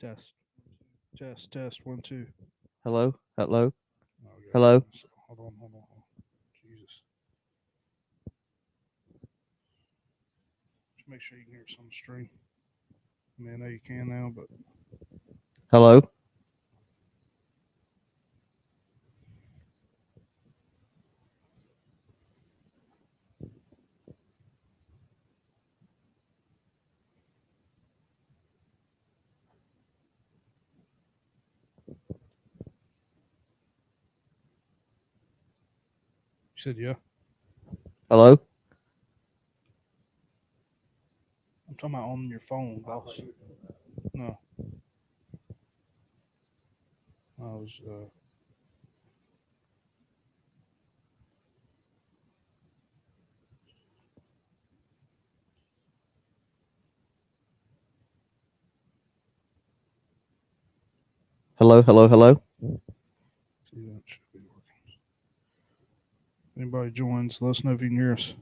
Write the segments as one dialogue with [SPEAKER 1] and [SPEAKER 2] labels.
[SPEAKER 1] Test. Test. 1, 2.
[SPEAKER 2] Hello? Hello?
[SPEAKER 1] Oh, yeah.
[SPEAKER 2] Hello?
[SPEAKER 1] So, hold on. Jesus. Just make sure you can hear us on the stream. I mean, I know you can now, but
[SPEAKER 2] Hello?
[SPEAKER 1] you said yeah.
[SPEAKER 2] Hello?
[SPEAKER 1] I'm talking about on your phone, boss. No, I was.
[SPEAKER 2] Hello? Hello? Hello?
[SPEAKER 1] See, that should be working. Anybody joins, let us know if you can hear us.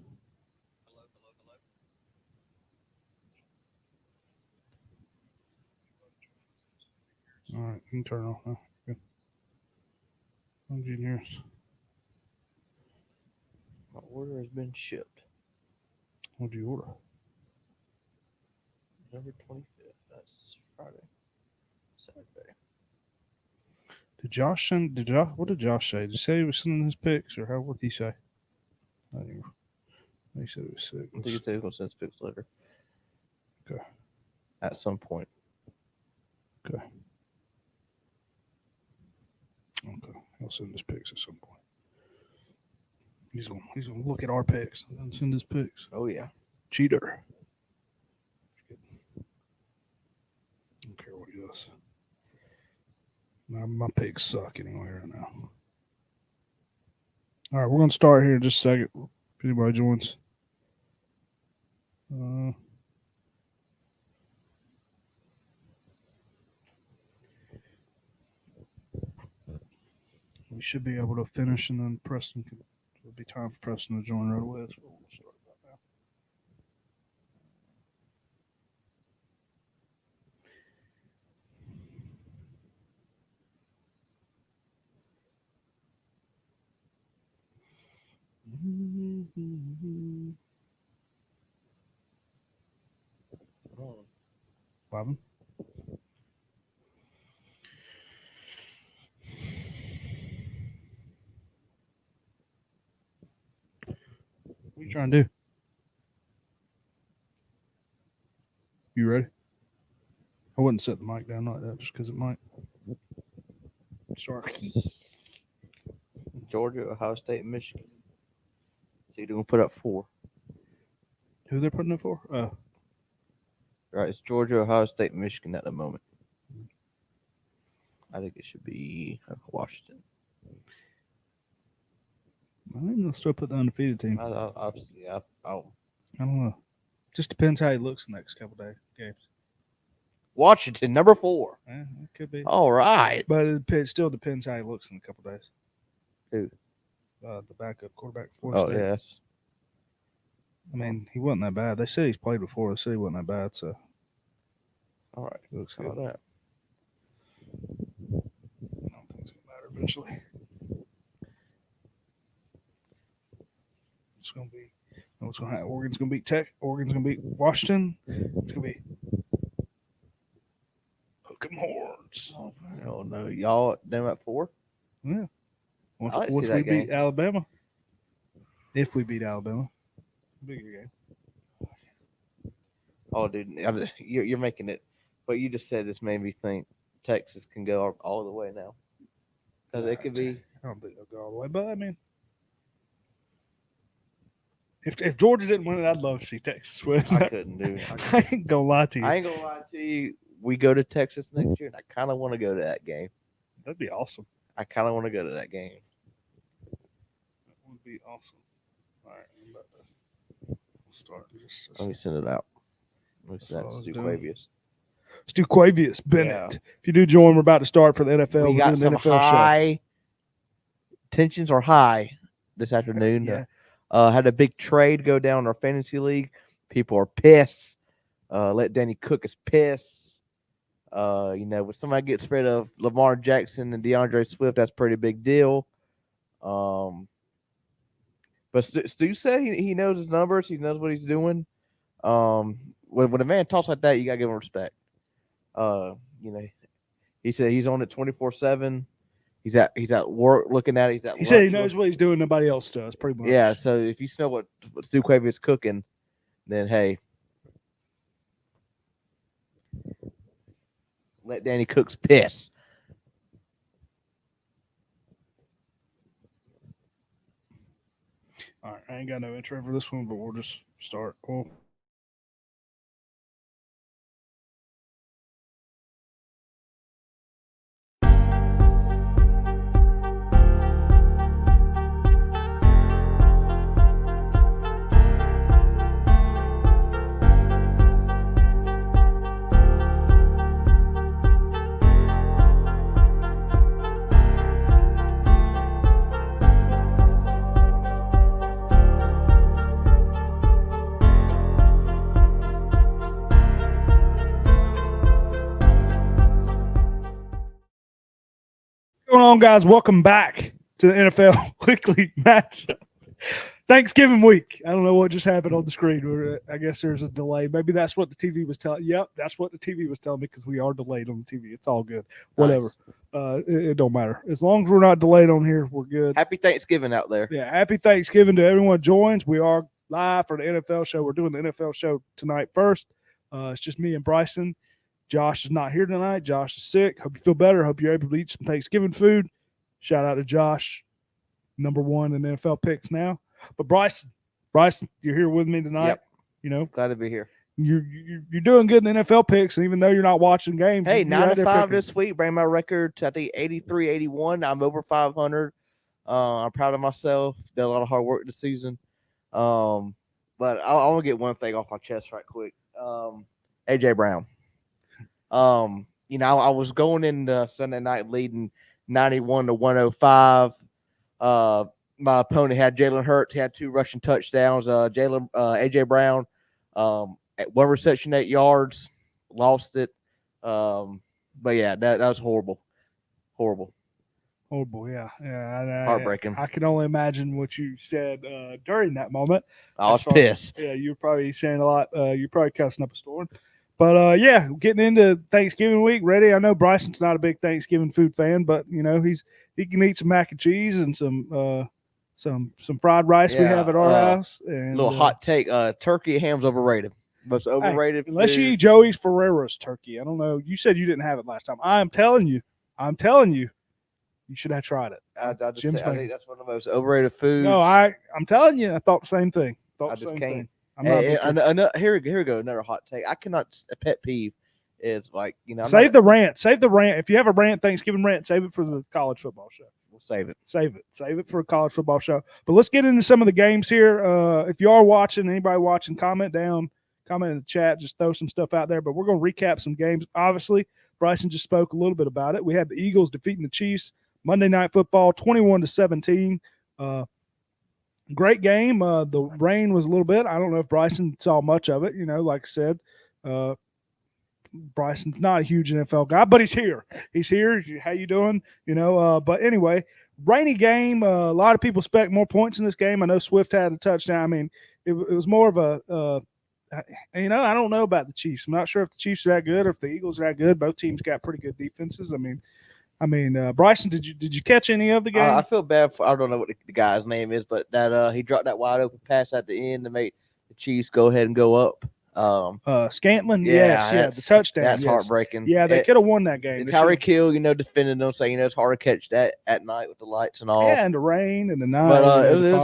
[SPEAKER 1] All right, you can turn it off now. Good. As you can hear us.
[SPEAKER 2] My order has been shipped.
[SPEAKER 1] What'd you order?
[SPEAKER 2] November 25th. That's Friday. Saturday.
[SPEAKER 1] Did Josh send? Did Josh? What did Josh say? Did he say he was sending his pics, or how? What did he say? I don't even. He said he was sick.
[SPEAKER 2] I think he said he's going to send us pics later.
[SPEAKER 1] Okay.
[SPEAKER 2] At some point.
[SPEAKER 1] Okay. He'll send his pics at some point. He's gonna look at our pics and send his pics.
[SPEAKER 2] Oh, yeah.
[SPEAKER 1] Cheater. I don't care what he does. My pics suck anyway right now. All right, we're gonna start here in just a second. If anybody joins. We should be able to finish, and then Preston can. It'll be time for Preston to join right away. That's what we'll start about now. Bobby? What are you trying to do? You ready? I wouldn't set the mic down like that just because it might. Sorry.
[SPEAKER 2] Georgia, Ohio State, and Michigan. So you're going to put up 4.
[SPEAKER 1] Who they're putting it for?
[SPEAKER 2] Right, it's Georgia, Ohio State, and Michigan at the moment. I think it should be Washington.
[SPEAKER 1] I think they'll still put the undefeated team.
[SPEAKER 2] Obviously, I
[SPEAKER 1] don't know. Just depends how he looks the next couple days games.
[SPEAKER 2] Washington, number 4.
[SPEAKER 1] Yeah, it could be.
[SPEAKER 2] All right.
[SPEAKER 1] But it still depends how he looks in a couple days.
[SPEAKER 2] Who?
[SPEAKER 1] The backup quarterback for Florida State.
[SPEAKER 2] Yes.
[SPEAKER 1] I mean, he wasn't that bad. They said he's played before. They said he wasn't that bad. So,
[SPEAKER 2] all right,
[SPEAKER 1] it looks good.
[SPEAKER 2] How about that?
[SPEAKER 1] I don't think it's gonna matter eventually. It's gonna be. What's gonna happen? Oregon's gonna beat Tech. Oregon's gonna beat Washington. It's gonna be hook 'em horns.
[SPEAKER 2] Oh no, y'all them at 4.
[SPEAKER 1] Yeah. Once
[SPEAKER 2] I like to
[SPEAKER 1] we
[SPEAKER 2] see that
[SPEAKER 1] beat
[SPEAKER 2] game.
[SPEAKER 1] Alabama, if we beat Alabama, bigger game.
[SPEAKER 2] Oh, dude, you're making it. But you just said this made me think Texas can go all the way now. Because it could be.
[SPEAKER 1] I don't think they'll go all the way, but I mean, if Georgia didn't win it, I'd love to see Texas win.
[SPEAKER 2] I couldn't do it.
[SPEAKER 1] I ain't gonna lie to you.
[SPEAKER 2] I ain't gonna lie to you. We go to Texas next year, and I kind of want to go to that game.
[SPEAKER 1] That'd be awesome.
[SPEAKER 2] I kind of want to go to that game.
[SPEAKER 1] That would be awesome. All right, I'm about to start.
[SPEAKER 2] Let me send it out. Let me send that
[SPEAKER 1] what I
[SPEAKER 2] to
[SPEAKER 1] was
[SPEAKER 2] Stu
[SPEAKER 1] doing.
[SPEAKER 2] Quavius.
[SPEAKER 1] Stu Quavius Bennett.
[SPEAKER 2] Yeah.
[SPEAKER 1] If you do join, we're about to start for the NFL.
[SPEAKER 2] We
[SPEAKER 1] We're
[SPEAKER 2] got
[SPEAKER 1] doing
[SPEAKER 2] some
[SPEAKER 1] the NFL
[SPEAKER 2] high tensions are high this afternoon.
[SPEAKER 1] Yeah.
[SPEAKER 2] Had a big trade go down in our fantasy league. People are pissed. Let Danny cook his piss. When somebody gets rid of Lamar Jackson and DeAndre Swift, that's a pretty big deal. But Stu said he knows his numbers. He knows what he's doing. When a man talks like that, you gotta give him respect. You know, he said he's on it 24/7. He's at work looking at it. He's at.
[SPEAKER 1] He said he
[SPEAKER 2] lunch
[SPEAKER 1] knows what he's doing. Nobody else does. Pretty much.
[SPEAKER 2] Yeah. So if you know what Stu Quavy is cooking, then hey, let Danny Cooks piss.
[SPEAKER 1] All right, I ain't got no intro for this one, but we'll just start. Cool. What's going on, guys? Welcome back to the NFL Weekly Matchup. Thanksgiving week. I don't know what just happened on the screen. I guess there's a delay. Maybe that's what the TV was telling. Yep, that's what the TV was telling me because we are delayed on the TV. It's all good. Whatever.
[SPEAKER 2] Nice.
[SPEAKER 1] It don't matter. As long as we're not delayed on here, we're good.
[SPEAKER 2] Happy Thanksgiving out there.
[SPEAKER 1] Yeah, happy Thanksgiving to everyone who joins. We are live for the NFL show. We're doing the NFL show tonight first. It's just me and Bryson. Josh is not here tonight. Josh is sick. Hope you feel better. Hope you're able to eat some Thanksgiving food. Shout out to Josh, number one in NFL picks now. But Bryson, you're here with me tonight.
[SPEAKER 2] Yep.
[SPEAKER 1] You know,
[SPEAKER 2] Glad to be here.
[SPEAKER 1] you're doing good in NFL picks, and even though you're not watching games,
[SPEAKER 2] Hey,
[SPEAKER 1] you're out there
[SPEAKER 2] 9-5
[SPEAKER 1] picking.
[SPEAKER 2] this week. Bring my record to I think 83-81. I'm over 500. I'm proud of myself. Did a lot of hard work this season. But I want to get one thing off my chest right quick. AJ Brown. I was going into Sunday night leading 91-105. My opponent had Jalen Hurts. He had 2 rushing touchdowns. AJ Brown, at 1 reception, 8 yards, lost it. But yeah, that was horrible. Horrible.
[SPEAKER 1] Oh boy, yeah.
[SPEAKER 2] Heartbreaking.
[SPEAKER 1] I can only imagine what you said during that moment.
[SPEAKER 2] I was pissed.
[SPEAKER 1] Yeah, you're probably saying a lot. You're probably cussing up a storm. But yeah, getting into Thanksgiving week, ready. I know Bryson's not a big Thanksgiving food fan, but you know he can eat some mac and cheese and some fried rice we have at our house. And
[SPEAKER 2] little hot take: turkey and ham's overrated. Most overrated.
[SPEAKER 1] Hey, unless
[SPEAKER 2] food.
[SPEAKER 1] you eat Joey's Ferrero's turkey. I don't know. You said you didn't have it last time. I'm telling you, you should have tried it.
[SPEAKER 2] I think that's one of the most overrated foods.
[SPEAKER 1] No, I'm telling you, I thought the same thing.
[SPEAKER 2] I just can't.
[SPEAKER 1] I'm not
[SPEAKER 2] Here we go. Another hot take. I cannot. A pet peeve is like
[SPEAKER 1] save the rant. Save the rant. If you have a rant, Thanksgiving rant, save it for the college football show.
[SPEAKER 2] We'll save it.
[SPEAKER 1] Save it for a college football show. But let's get into some of the games here. If you are watching, anybody watching, comment in the chat. Just throw some stuff out there. But we're going to recap some games. Obviously, Bryson just spoke a little bit about it. We had the Eagles defeating the Chiefs Monday Night Football, 21-17. Great game. The rain was a little bit. I don't know if Bryson saw much of it. You know, like I said, Bryson's not a huge NFL guy, but he's here. He's here. How you doing? You know, but anyway, rainy game. A lot of people expect more points in this game. I know Swift had a touchdown. I mean, it was more of a I don't know about the Chiefs. I'm not sure if the Chiefs are that good or if the Eagles are that good. Both teams got pretty good defenses. I mean, Bryson, did you catch any of the game?
[SPEAKER 2] I feel bad for I don't know what the guy's name is, but that he dropped that wide open pass at the end to make the Chiefs go ahead and go up.
[SPEAKER 1] Scantlin, the touchdown.
[SPEAKER 2] That's heartbreaking.
[SPEAKER 1] Yeah, they could have won that game.
[SPEAKER 2] Tyreek Hill, defending them, saying it's hard to catch that at night with the lights and all.
[SPEAKER 1] Yeah, and the rain and the night.
[SPEAKER 2] But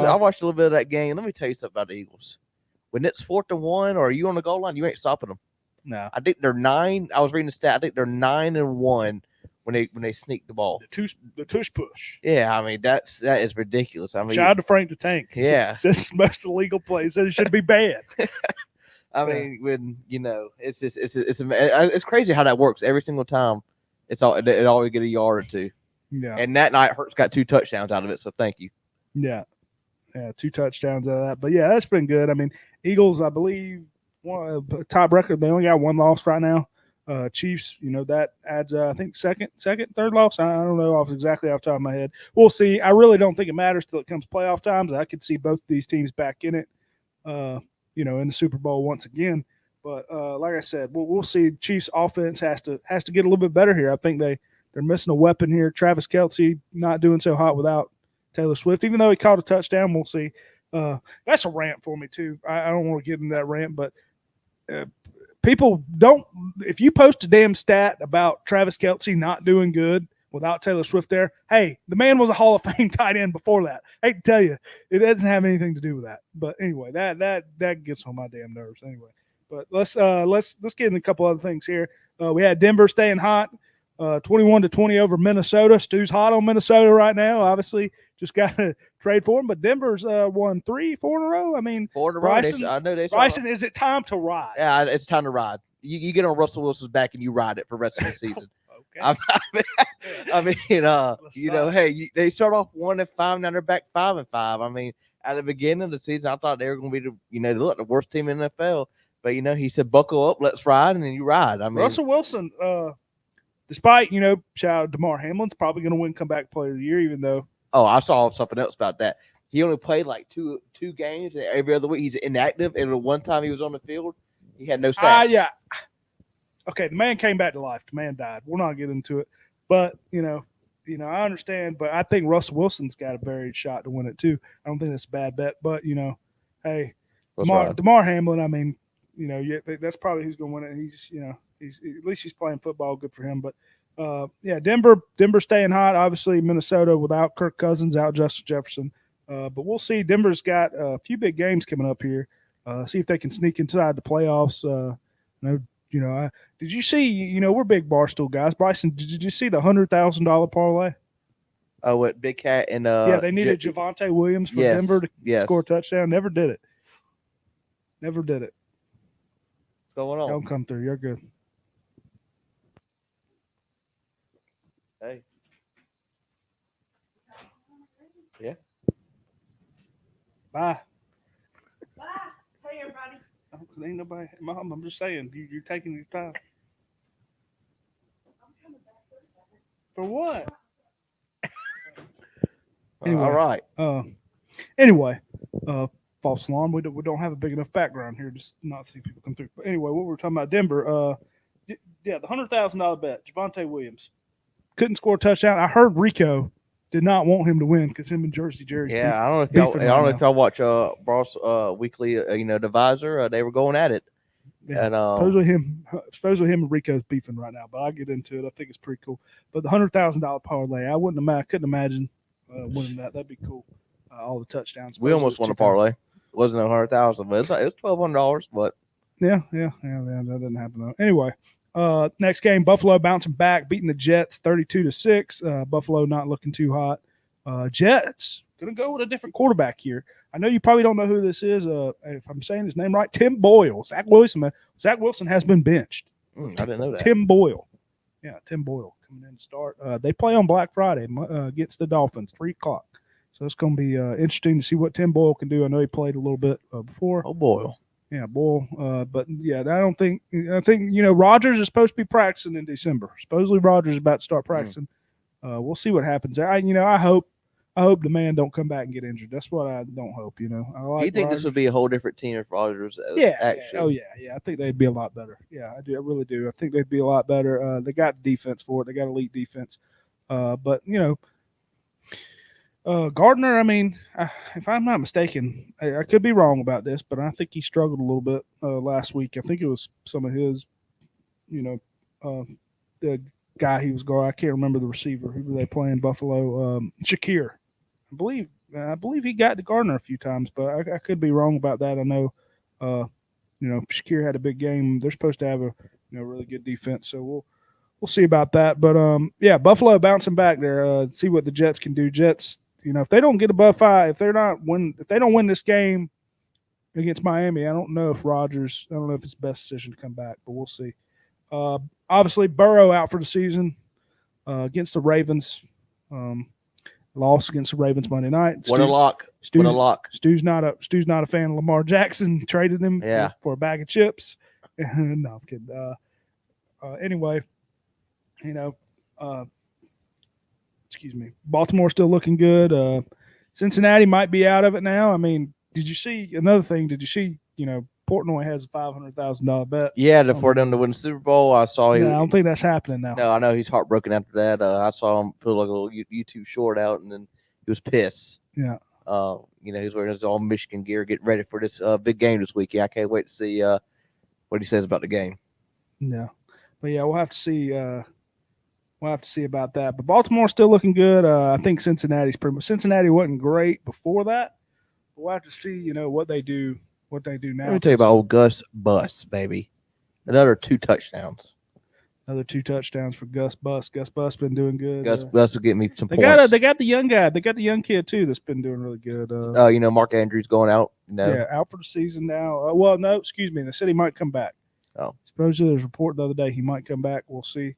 [SPEAKER 2] I watched a little bit of that game. Let me tell you something about the Eagles. When it's 4th and 1, or you on the goal line, you ain't stopping them.
[SPEAKER 1] No,
[SPEAKER 2] I think they're 9. I was reading the stat. I think they're 9-1 when they sneak the ball.
[SPEAKER 1] The tush push.
[SPEAKER 2] Yeah, I mean that is ridiculous. I mean,
[SPEAKER 1] shout out to Frank the Tank.
[SPEAKER 2] Yeah,
[SPEAKER 1] says most illegal plays. Says it should be banned.
[SPEAKER 2] I mean, when it's crazy how that works every single time. It always get a yard or 2.
[SPEAKER 1] Yeah,
[SPEAKER 2] and that night Hurts got 2 touchdowns out of it. So thank you.
[SPEAKER 1] Yeah, 2 touchdowns out of that. But yeah, that's been good. I mean, Eagles, I believe, top record. They only got 1 loss right now. Chiefs, that adds, I think, second, third loss. I don't know exactly off the top of my head. We'll see. I really don't think it matters till it comes playoff times. I could see both of these teams back in it, in the Super Bowl once again. But like I said, we'll see. Chiefs offense has to get a little bit better here. I think they're missing a weapon here. Travis Kelce not doing so hot without Taylor Swift, even though he caught a touchdown. We'll see. That's a rant for me too. I don't want to get into that rant, but people don't. If you post a damn stat about Travis Kelce not doing good without Taylor Swift there, hey, the man was a Hall of Fame tight end before that. I hate to tell you, it doesn't have anything to do with that. But anyway, that gets on my damn nerves anyway. But let's get in a couple other things here. We had Denver staying hot, 21-20 over Minnesota. Stu's hot on Minnesota right now. Obviously, just got to trade for him. But Denver's won 3-4 in a row. I mean,
[SPEAKER 2] 4 in a row. I know they.
[SPEAKER 1] Bryson, is it time to ride?
[SPEAKER 2] Yeah, it's time to ride. You get on Russell Wilson's back and you ride it for the rest of the season.
[SPEAKER 1] Okay.
[SPEAKER 2] Hey, they start off 1-5, now they're back 5-5. I mean, at the beginning of the season, I thought they were going to be the worst team in the NFL. But he said, "Buckle up, let's ride," and then you ride. I mean,
[SPEAKER 1] Russell Wilson, despite shout out to DeMar Hamlin's probably going to win comeback player of the year, even though.
[SPEAKER 2] Oh, I saw something else about that. He only played like two games every other week. He's inactive, and the one time he was on the field, he had no stats.
[SPEAKER 1] Yeah. Okay, the man came back to life. The man died. We'll not get into it, but I understand. But I think Russell Wilson's got a very shot to win it too. I don't think it's a bad bet. But hey, DeMar Hamlin. I mean, that's probably who's going to win it. He's at least he's playing football. Good for him. But Denver staying hot. Obviously, Minnesota without Kirk Cousins, out Justin Jefferson. But we'll see. Denver's got a few big games coming up here. See if they can sneak inside the playoffs. Did you see? We're big Barstool guys. Bryson, did you see the $100,000 parlay?
[SPEAKER 2] Oh, what Big Cat and
[SPEAKER 1] they needed Javonte Williams for Denver to score a touchdown. Never did it. What's
[SPEAKER 2] going on?
[SPEAKER 1] Don't come through. You're good.
[SPEAKER 2] Hey. Yeah.
[SPEAKER 1] Bye.
[SPEAKER 3] Bye. Hey, everybody.
[SPEAKER 1] Ain't nobody. Mom, I'm just saying, you're taking your time. For what? Anyway,
[SPEAKER 2] all right.
[SPEAKER 1] False alarm. We don't have a big enough background here just not see people come through. But anyway, what we were talking about Denver. The $100,000 bet. Javonte Williams couldn't score a touchdown. I heard Rico did not want him to win because him and Jersey Jerry.
[SPEAKER 2] Yeah, I don't know if y'all watch Boss Weekly. The Visor. They were going at it.
[SPEAKER 1] Yeah,
[SPEAKER 2] and
[SPEAKER 1] supposedly him and Rico's beefing right now. But I'll get into it. I think it's pretty cool. But the $100,000 parlay, I couldn't imagine winning that. That'd be cool. All the touchdowns.
[SPEAKER 2] We almost won a parlay. It wasn't $100,000, but it was $1,200. But
[SPEAKER 1] yeah, that didn't happen though. Anyway, next game, Buffalo bouncing back, beating the Jets 32-6. Buffalo not looking too hot. Jets gonna go with a different quarterback here. I know you probably don't know who this is. If I'm saying his name right, Tim Boyle. Zach Wilson has been benched.
[SPEAKER 2] I didn't know that.
[SPEAKER 1] Tim Boyle. Yeah, Tim Boyle coming in to start. They play on Black Friday against the Dolphins, 3:00. So it's going to be interesting to see what Tim Boyle can do. I know he played a little bit before.
[SPEAKER 2] Oh, Boyle.
[SPEAKER 1] Yeah, Boyle. But yeah, I think Rodgers is supposed to be practicing in December. Supposedly Rodgers is about to start practicing. We'll see what happens there. I hope the man don't come back and get injured. That's what I don't hope. I like.
[SPEAKER 2] Do you think
[SPEAKER 1] Rodgers.
[SPEAKER 2] This would be a whole different team if Rodgers?
[SPEAKER 1] Actually. Yeah. I think they'd be a lot better. Yeah, I do. I really do. I think they'd be a lot better. They got defense for it. They got elite defense. But Gardner, I mean, if I'm not mistaken, I could be wrong about this, but I think he struggled a little bit last week. I think it was some of his, the guy he was guarding. I can't remember the receiver who were they playing Buffalo. Shakir, I believe he got to Gardner a few times, but I could be wrong about that. I know, Shakir had a big game. They're supposed to have a really good defense, so we'll see about that. But Buffalo bouncing back there. See what the Jets can do. Jets. If they don't get above 5, if they don't win this game against Miami, I don't know if it's best decision to come back, but we'll see. Obviously, Burrow out for the season against the Ravens. Loss against the Ravens Monday night.
[SPEAKER 2] What a lock!
[SPEAKER 1] Stu's not a fan of Lamar Jackson. Traded him for a bag of chips. No, I'm kidding. Anyway, you know, excuse me, Baltimore's still looking good. Cincinnati might be out of it now. I mean, did you see another thing? Did you see, Portnoy has a $500,000 bet?
[SPEAKER 2] Yeah, for them to win the Super Bowl, I saw.
[SPEAKER 1] Yeah, I don't think that's happening now.
[SPEAKER 2] No, I know he's heartbroken after that. I saw him put like a little YouTube short out, and then he was pissed.
[SPEAKER 1] Yeah.
[SPEAKER 2] He's wearing his all Michigan gear, getting ready for this big game this week. Yeah, I can't wait to see what he says about the game.
[SPEAKER 1] Yeah, but yeah, we'll have to see. We'll have to see about that. But Baltimore's still looking good. I think Cincinnati wasn't great before that. But we'll have to see, what they do. What they do now.
[SPEAKER 2] Let me tell you about old Gus Bus, baby. Another 2 touchdowns.
[SPEAKER 1] Another 2 touchdowns for Gus Bus. Gus Bus been doing good.
[SPEAKER 2] Gus Bus will get me some points.
[SPEAKER 1] They got the young guy. They got the young kid too. That's been doing really good.
[SPEAKER 2] Mark Andrews going out.
[SPEAKER 1] Yeah, out for the season now. Well, no, excuse me. They said he might come back.
[SPEAKER 2] Oh,
[SPEAKER 1] supposedly there's a report the other day he might come back. We'll see.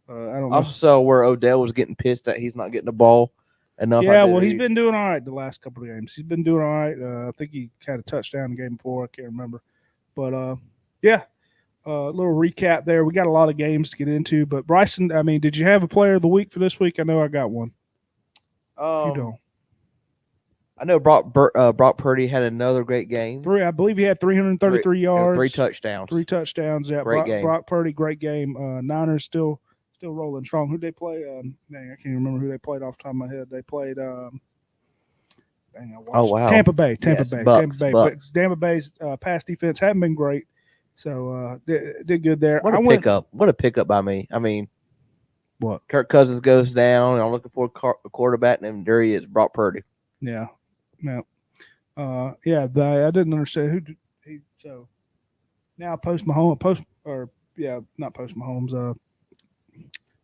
[SPEAKER 1] I don't know.
[SPEAKER 2] I saw where Odell was getting pissed that he's not getting the ball enough.
[SPEAKER 1] Yeah, well, he's been doing all right the last couple of games. He's been doing all right. I think he had a touchdown the game before. I can't remember. But, yeah, a little recap there. We got a lot of games to get into. But, Bryson, I mean, did you have a player of the week for this week? I know I got one. You don't.
[SPEAKER 2] I know Brock Purdy had another great game.
[SPEAKER 1] I believe he had 333 yards.
[SPEAKER 2] 3 touchdowns.
[SPEAKER 1] 3 touchdowns. Yeah,
[SPEAKER 2] great game.
[SPEAKER 1] Brock Purdy, great game. Niners still rolling strong. Who'd they play? I can't remember who they played off the top of my head. They played Tampa Bay. Tampa Bay's pass defense hadn't been great. So did good there.
[SPEAKER 2] What a pickup by me. I mean,
[SPEAKER 1] what?
[SPEAKER 2] Kirk Cousins goes down, and I'm looking for a quarterback, and there he is, Brock Purdy.
[SPEAKER 1] Yeah. No. I didn't understand so now not Post Mahomes,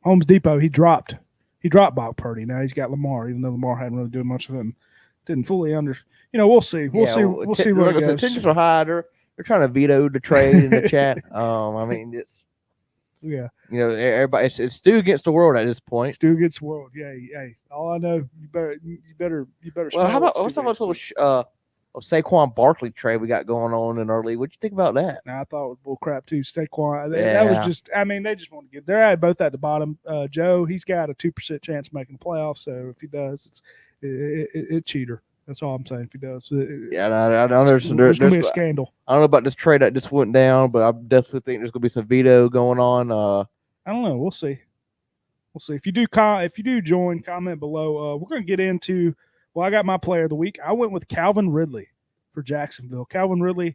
[SPEAKER 1] Holmes Depot, he dropped Brock Purdy. Now he's got Lamar, even though Lamar hadn't really done much of it. Didn't fully we'll see. We'll see where it goes.
[SPEAKER 2] Tensions are high. They're trying to veto the trade in the chat. I mean, it's everybody. It's Stu against the world at this point.
[SPEAKER 1] Stu against the world. Yeah. Hey, all I know, you better.
[SPEAKER 2] Well, how about what's that little Saquon Barkley trade we got going on in our league? What'd you think about that?
[SPEAKER 1] Now, I thought it was bull crap too. Saquon, that was just. I mean, they just want to get. They're both at the bottom. Joe, he's got a 2% chance of making the playoffs. So if he does, it's cheater. That's all I'm saying. If he does,
[SPEAKER 2] I know there's going
[SPEAKER 1] to be a scandal.
[SPEAKER 2] I don't know about this trade that just went down, but I definitely think there's going to be some veto going on.
[SPEAKER 1] I don't know. We'll see. If you do join, comment below. We're going to get into. Well, I got my player of the week. I went with Calvin Ridley for Jacksonville. Calvin Ridley,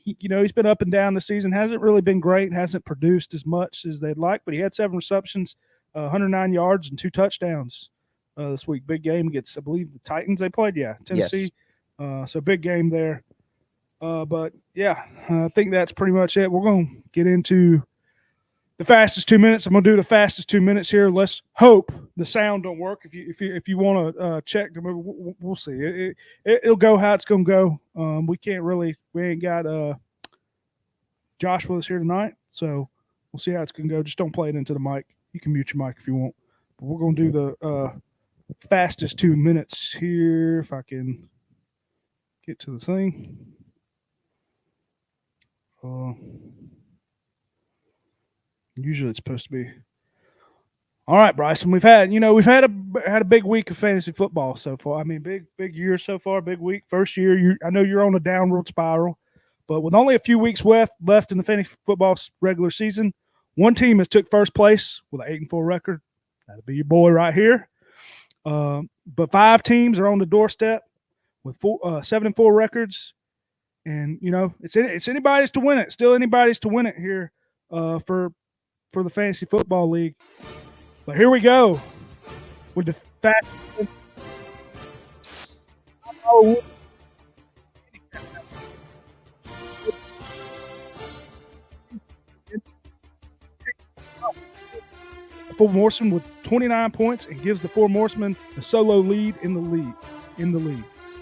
[SPEAKER 1] he's been up and down this season. Hasn't really been great. Hasn't produced as much as they'd like, but he had 7 receptions, 109 yards, and 2 touchdowns this week. Big game against, I believe, the Titans they played. Yeah, Tennessee. Yes. So big game there. But, yeah, I think that's pretty much it. We're going to get into the fastest 2 minutes. I'm going to do the fastest 2 minutes here. Let's hope the sound don't work. If you want to check, we'll see. It'll go how it's going to go. We ain't got Josh with us here tonight, so we'll see how it's going to go. Just don't play it into the mic. You can mute your mic if you want. But we're going to do the fastest 2 minutes here. If I can get to the thing. Usually it's supposed to be. All right, Bryson. We've had a big week of fantasy football so far. I mean, big year so far, big week. First year, I know you're on a downward spiral, but with only a few weeks left in the fantasy football regular season, one team has took first place with an 8-4 record. That'll be your boy right here. But 5 teams are on the doorstep with 7-4 records, and it's anybody's to win it. Still anybody's to win it here for the Fantasy Football League. But here we go with the fastest. Four Horsemen with 29 points and gives the Four Horsemen the solo lead in the league.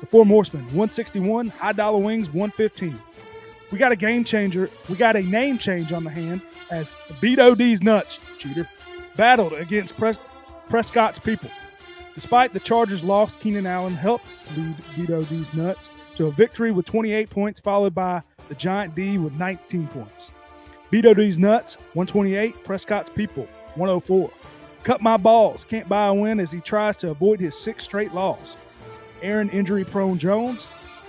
[SPEAKER 1] The Four Horsemen 161, High Dollar Wings 115. We got a game changer. We got a name change on the hand as Beat OD's Nuts, cheater, battled against Prescott's People. Despite the Chargers' loss, Keenan Allen helped lead Beat OD's Nuts to a victory with 28 points, followed by the Giant D with 19 points. Beat OD's Nuts, 128. Prescott's People, 104. Cut My Balls, can't buy a win as he tries to avoid his 6th straight loss. Aaron Injury-Prone Jones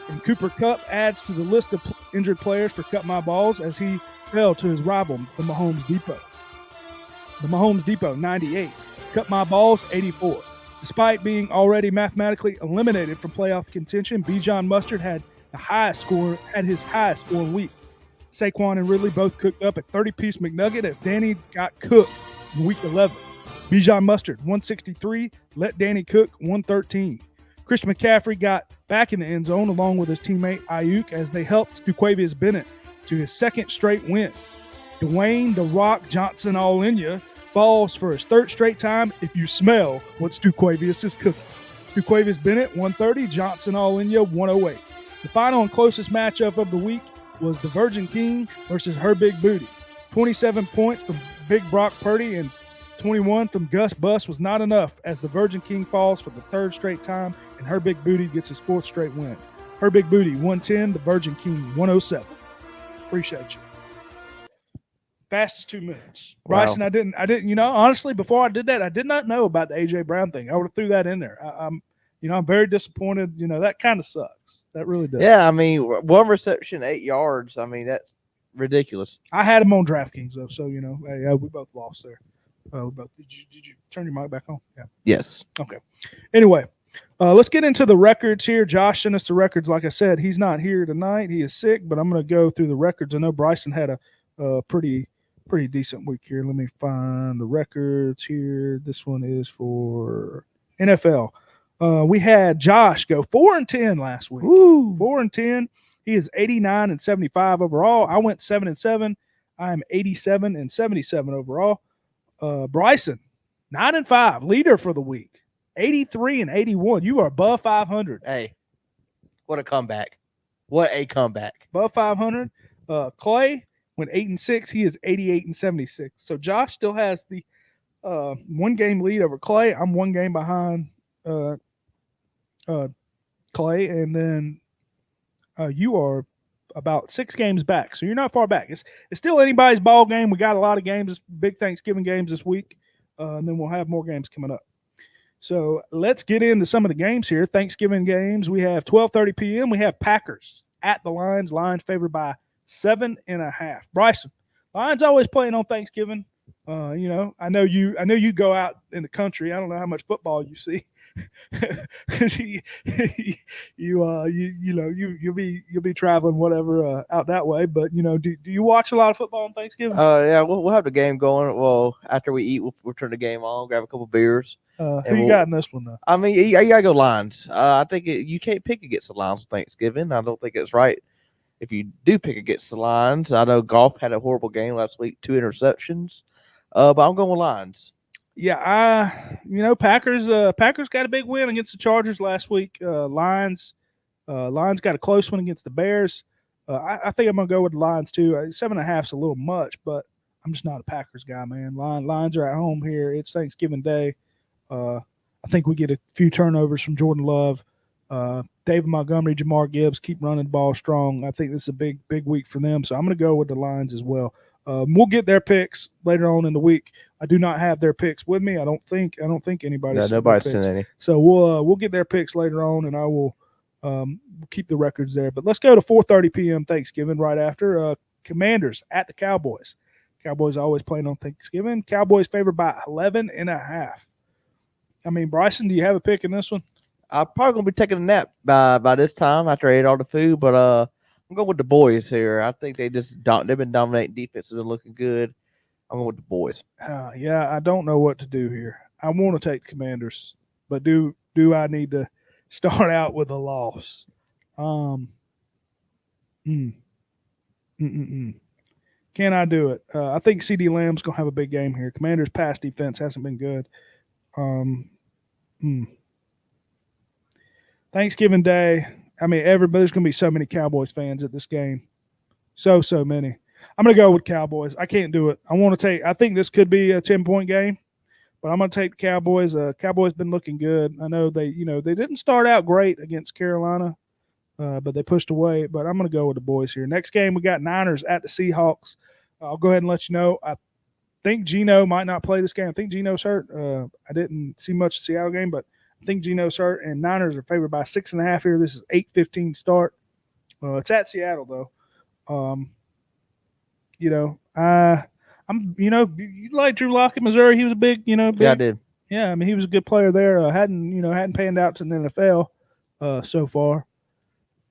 [SPEAKER 1] and Cooper Kupp adds to the list of injured players for Cut My Balls as he fell to his rival, the Mahomes Depot. The Mahomes Depot, 98. Cut My Balls, 84. Despite being already mathematically eliminated from playoff contention, Bijan Mustard had his highest scoring week. Saquon and Ridley both cooked up a 30-piece McNugget as Danny got cooked in week 11. Bijan Mustard, 163. Let Danny cook, 113. Christian McCaffrey got back in the end zone along with his teammate Ayuk as they helped Stuquavius Bennett to his 2nd straight win. Dwayne The Rock Johnson all in ya falls for his 3rd straight time if you smell what Stuquavius is cooking. Stuquavius Bennett, 130. Johnson all in ya, 108. The final and closest matchup of the week was the Virgin King versus Her Big Booty. 27 points from Big Brock Purdy and 21 from Gus Bus was not enough as the Virgin King falls for the 3rd straight time and Her Big Booty gets his 4th straight win. Her Big Booty, 110. The Virgin King, 107. Appreciate you. Fastest 2 minutes.
[SPEAKER 2] Wow.
[SPEAKER 1] Bryson, I didn't, honestly, before I did that, I did not know about the AJ Brown thing. I would have threw that in there. I'm very disappointed. That kind of sucks. That really does.
[SPEAKER 2] Yeah, I mean, 1 reception, 8 yards. I mean, that's ridiculous.
[SPEAKER 1] I had him on DraftKings though, so hey, we both lost there. Did you turn your mic back on? Yeah.
[SPEAKER 2] Yes.
[SPEAKER 1] Okay. Anyway, let's get into the records here. Josh sent us the records. Like I said, he's not here tonight. He is sick, but I'm going to go through the records. I know Bryson had a pretty decent week here. Let me find the records here. This one is for NFL. We had Josh go 4-10 last week.
[SPEAKER 2] Woo.
[SPEAKER 1] 4-10. He is 89-75 overall. I went 7-7. I am 87-77 overall. Bryson, 9-5, leader for the week. 83-81. You are above 500.
[SPEAKER 2] Hey, what a comeback. What a comeback.
[SPEAKER 1] Above 500. Clay went 8-6. He is 88-76. So Josh still has the 1 game lead over Clay. I'm 1 game behind Clay, and then you are about 6 games back. So you're not far back. It's still anybody's ball game. We got a lot of games, big Thanksgiving games this week, and then we'll have more games coming up. So let's get into some of the games here. Thanksgiving games. We have 12:30 p.m. We have Packers at the Lions. Lions favored by 7.5. Bryson, Lions always playing on Thanksgiving. I know you go out in the country. I don't know how much football you see, because you'll be traveling whatever out that way. But do you watch a lot of football on Thanksgiving?
[SPEAKER 2] Yeah, we'll have the game going. Well, after we eat, we'll turn the game on, grab a couple beers.
[SPEAKER 1] Who you got in this one though?
[SPEAKER 2] I mean, you gotta go Lions. I think you can't pick against the Lions on Thanksgiving. I don't think it's right if you do pick against the Lions. I know Goff had a horrible game last week, 2 interceptions. But I'm going with Lions.
[SPEAKER 1] Yeah, Packers got a big win against the Chargers last week. Lions got a close one against the Bears. I think I'm gonna go with the Lions too. 7.5 is a little much, but I'm just not a Packers guy, man. Lions are at home here. It's Thanksgiving Day. I think we get a few turnovers from Jordan Love. David Montgomery, Jamar Gibbs keep running the ball strong. I think this is a big week for them. So I'm going to go with the Lions as well. We'll get their picks later on in the week. I do not have their picks with me. I don't think anybody.
[SPEAKER 2] No, nobody's sent any.
[SPEAKER 1] So we'll get their picks later on, and I will keep the records there. But let's go to 4:30 p.m. Thanksgiving right after. Commanders at the Cowboys. Cowboys always playing on Thanksgiving. Cowboys favored by 11.5. I mean, Bryson, do you have a pick in this one?
[SPEAKER 2] I'm probably gonna be taking a nap by this time after I ate all the food, but I'm going with the boys here. I think they've been dominating defense and looking good. I'm going with the boys.
[SPEAKER 1] Yeah, I don't know what to do here. I want to take the Commanders, but do I need to start out with a loss? Can I do it? I think CeeDee Lamb's gonna have a big game here. Commanders' pass defense hasn't been good. Thanksgiving Day. I mean, there's going to be so many Cowboys fans at this game. So many. I'm going to go with Cowboys. I can't do it. I think this could be a 10-point game, but I'm going to take the Cowboys. Cowboys been looking good. I know they didn't start out great against Carolina, but they pushed away. But I'm going to go with the boys here. Next game, we got Niners at the Seahawks. I'll go ahead and let you know. I think Gino might not play this game. I think Gino's hurt. I didn't see much of the Seattle game, but I think Gino's hurt. And Niners are favored by 6.5 here. This is 8:15 start. It's at Seattle though. Um, you know, I'm you like Drew Lock in Missouri. He was a big,
[SPEAKER 2] Yeah, I did.
[SPEAKER 1] yeah. I mean, he was a good player there. Hadn't panned out to the NFL so far.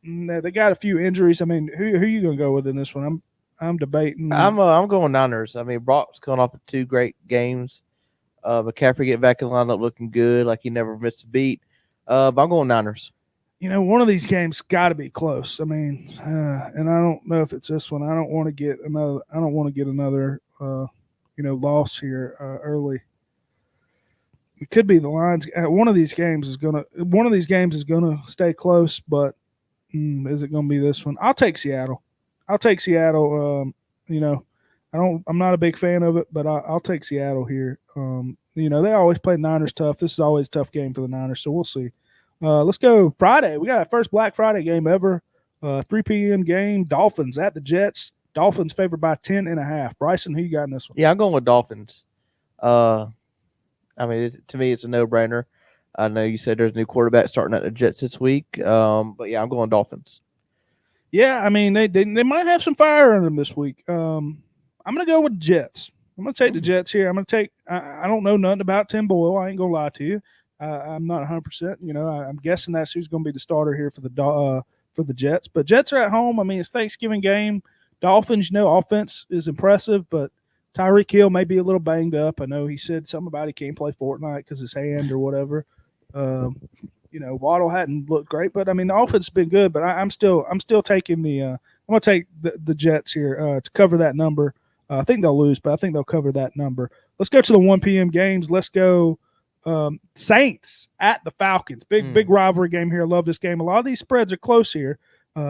[SPEAKER 1] They got a few injuries. I mean, who you gonna go with in this one? I'm debating.
[SPEAKER 2] I'm going Niners. I mean, Brock's coming off of 2 great games. McCaffrey get back in the lineup looking good, like he never missed a beat. But I'm going Niners.
[SPEAKER 1] One of these games got to be close. I mean, and I don't know if it's this one. I don't want to get another. I don't want to get another. Loss here early. It could be the Lions. One of these games is gonna stay close, but is it gonna be this one? I'll take Seattle. I'll take Seattle. I'm not a big fan of it, but I'll take Seattle here. They always play Niners tough. This is always a tough game for the Niners, so we'll see. Let's go Friday. We got our first Black Friday game ever. 3 p.m. game. Dolphins at the Jets. Dolphins favored by 10.5. Bryson, who you got in this one?
[SPEAKER 2] Yeah, I'm going with Dolphins. I mean, to me, it's a no-brainer. I know you said there's a new quarterback starting at the Jets this week, but yeah, I'm going Dolphins.
[SPEAKER 1] Yeah, I mean they might have some fire in them this week. I'm gonna go with the Jets. I'm gonna take the Jets here. I'm gonna take. I don't know nothing about Tim Boyle. I ain't gonna lie to you. I'm not 100%. I'm guessing that's who's gonna be the starter here for the Jets. But Jets are at home. I mean, it's Thanksgiving game. Dolphins, offense is impressive, but Tyreek Hill may be a little banged up. I know he said something about he can't play Fortnite because his hand or whatever. Waddle hadn't looked great, but I mean the offense has been good. But I'm still taking the. I'm gonna take the Jets here to cover that number. I think they'll lose, but I think they'll cover that number. Let's go to the 1 p.m. games. Let's go Saints at the Falcons. Big rivalry game here. I love this game. A lot of these spreads are close here.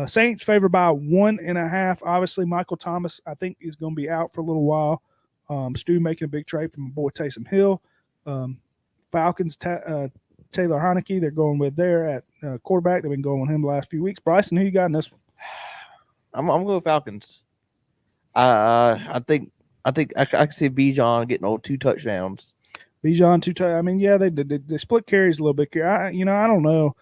[SPEAKER 1] Saints favored by 1.5. Obviously, Michael Thomas, I think, is going to be out for a little while. Stu making a big trade from my boy Taysom Hill. Falcons, Taylor Heineke, they're going with there at quarterback. They've been going with him the last few weeks. Bryson, who you got in this one?
[SPEAKER 2] I'm going Falcons. I think I can see Bijan getting 2 touchdowns.
[SPEAKER 1] Bijan 2 touchdowns. I mean, yeah, they split carries a little bit here. I don't know.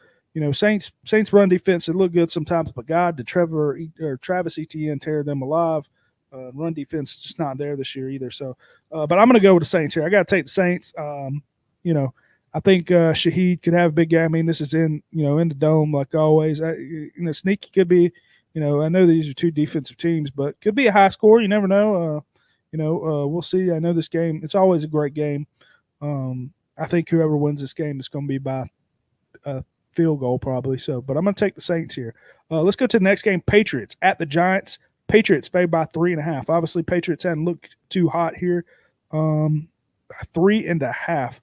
[SPEAKER 1] Saints run defense, it look good sometimes, but God, did Travis Etienne tear them alive. Run defense is just not there this year either. So, but I'm going to go with the Saints here. I got to take the Saints. I think Shaheed could have a big game. I mean, this is in the dome like always. Sneaky could be. I know these are 2 defensive teams, but could be a high score. You never know. We'll see. I know this game. It's always a great game. I think whoever wins this game is going to be by field goal probably. So, but I'm going to take the Saints here. Let's go to the next game. Patriots at the Giants. Patriots favored by 3.5. Obviously, Patriots hadn't looked too hot here. 3.5.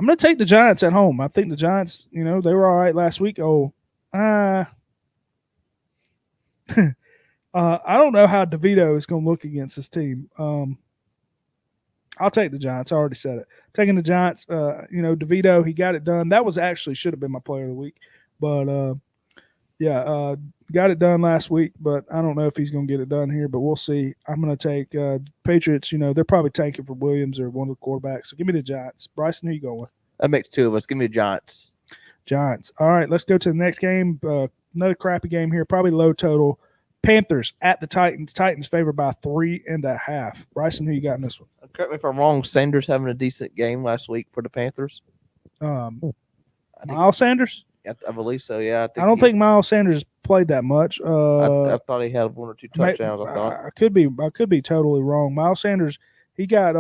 [SPEAKER 1] I'm going to take the Giants at home. I think the Giants, they were all right last week. I don't know how DeVito is going to look against this team. I'll take the Giants. I already said it. Taking the Giants. DeVito, he got it done. That was actually should have been my player of the week, but got it done last week. But I don't know if he's going to get it done here. But we'll see. I'm going to take Patriots. They're probably tanking for Williams or one of the quarterbacks. So give me the Giants. Bryson, who you going with?
[SPEAKER 2] That makes 2 of us. Give me the Giants.
[SPEAKER 1] Giants. All right, let's go to the next game. Another crappy game here. Probably low total. Panthers at the Titans. Titans favored by 3.5. Bryson, who you got in this one?
[SPEAKER 2] Correct me if I'm wrong. Sanders having a decent game last week for the Panthers.
[SPEAKER 1] Miles Sanders?
[SPEAKER 2] I believe so. Yeah,
[SPEAKER 1] I don't think Miles Sanders played that much.
[SPEAKER 2] I thought he had 1 or 2 touchdowns.
[SPEAKER 1] I could be totally wrong. Miles Sanders, he got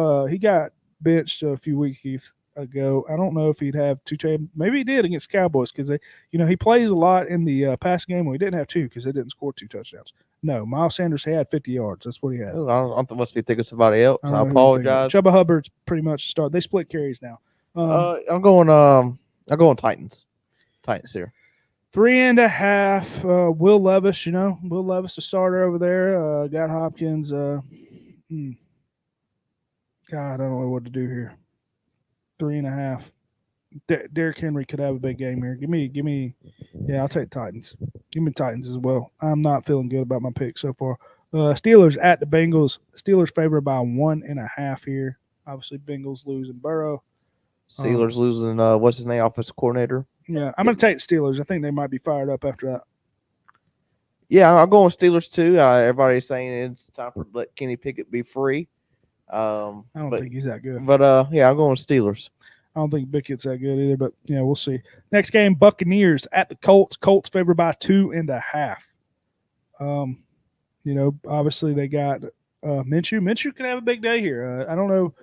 [SPEAKER 1] benched a few weeks ago. I don't know if he'd have 2. Maybe he did against Cowboys because he plays a lot in the pass game. Well, he didn't have 2 because they didn't score 2 touchdowns. No, Miles Sanders had 50 yards. That's what he had.
[SPEAKER 2] I must be thinking somebody else. I apologize.
[SPEAKER 1] Chuba Hubbard's pretty much started. They split carries now.
[SPEAKER 2] I'm going Titans. Titans here.
[SPEAKER 1] 3.5. Will Levis, Will Levis, the starter over there. Got Hopkins. God, I don't know what to do here. 3.5. Derrick Henry could have a big game here. Give me. Yeah, I'll take Titans. Give me Titans as well. I'm not feeling good about my pick so far. Steelers at the Bengals. Steelers favored by 1.5 here. Obviously, Bengals losing Burrow.
[SPEAKER 2] Steelers losing what's his name, offensive coordinator.
[SPEAKER 1] Yeah, I'm going to take the Steelers. I think they might be fired up after that.
[SPEAKER 2] Yeah, I'm going Steelers too. Everybody's saying it's time for let Kenny Pickett be free.
[SPEAKER 1] I don't think he's that good.
[SPEAKER 2] But yeah, I'm going Steelers.
[SPEAKER 1] I don't think Pickett's that good either, but yeah, we'll see. Next game, Buccaneers at the Colts. Colts favored by 2.5. Obviously they got Minshew. Minshew could have a big day here. I don't know.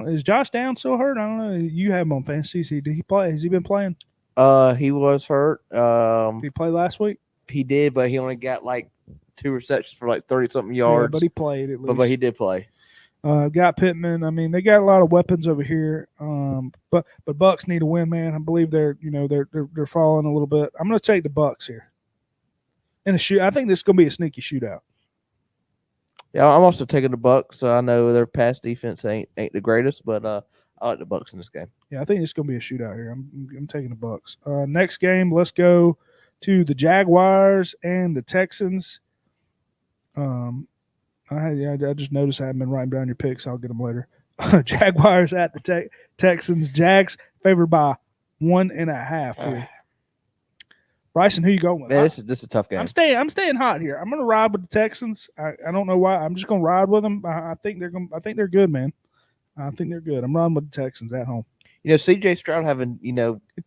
[SPEAKER 1] Is Josh Downs still hurt? I don't know. You have him on fantasy. Did he play? Has he been playing?
[SPEAKER 2] He was hurt.
[SPEAKER 1] Did he play last week?
[SPEAKER 2] He did, but he only got like 2 receptions for like 30-something yards.
[SPEAKER 1] Yeah, but he played at least.
[SPEAKER 2] But he did play.
[SPEAKER 1] Got Pittman. I mean, they got a lot of weapons over here. But Bucks need a win, man. I believe they're falling a little bit. I'm going to take the Bucks here. In a shoot, I think this is going to be a sneaky shootout.
[SPEAKER 2] Yeah, I'm also taking the Bucks. I know their pass defense ain't the greatest, but I like the Bucks in this game.
[SPEAKER 1] Yeah, I think it's going to be a shootout here. I'm taking the Bucks. Next game, let's go to the Jaguars and the Texans. I just noticed I haven't been writing down your picks. I'll get them later. Jaguars at the Texans. Jags favored by 1.5 here. Bryson, who you going with?
[SPEAKER 2] Man, this is a tough game.
[SPEAKER 1] I'm staying hot here. I'm going to ride with the Texans. I don't know why. I'm just going to ride with them. I think they're good, man. I think they're good. I'm riding with the Texans at home.
[SPEAKER 2] C.J. Stroud having
[SPEAKER 1] he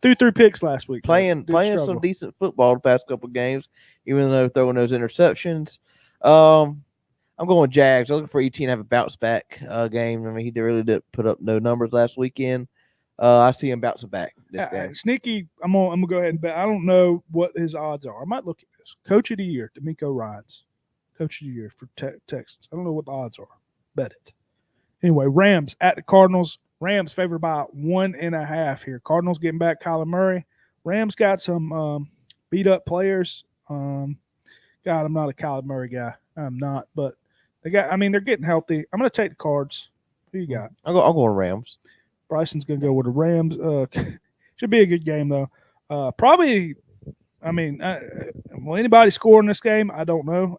[SPEAKER 1] threw 3 picks last week.
[SPEAKER 2] Playing some decent football the past couple of games, even though throwing those interceptions. I'm going Jags. I'm looking for ET to have a bounce back game. I mean, he really did put up no numbers last weekend. I see him bouncing back this game.
[SPEAKER 1] Sneaky, I'm gonna go ahead and bet. I don't know what his odds are. I might look at this. Coach of the year, D'Amico Ryans. Coach of the year for Texans. I don't know what the odds are. Bet it. Anyway, Rams at the Cardinals. Rams favored by 1.5 here. Cardinals getting back Kyler Murray. Rams got some beat up players. God, I'm not a Kyler Murray guy. I'm not, but they're getting healthy. I'm gonna take the Cards. Who you got?
[SPEAKER 2] I'll go Rams.
[SPEAKER 1] Bryson's going to go with the Rams. Should be a good game, though. Probably, will anybody score in this game? I don't know.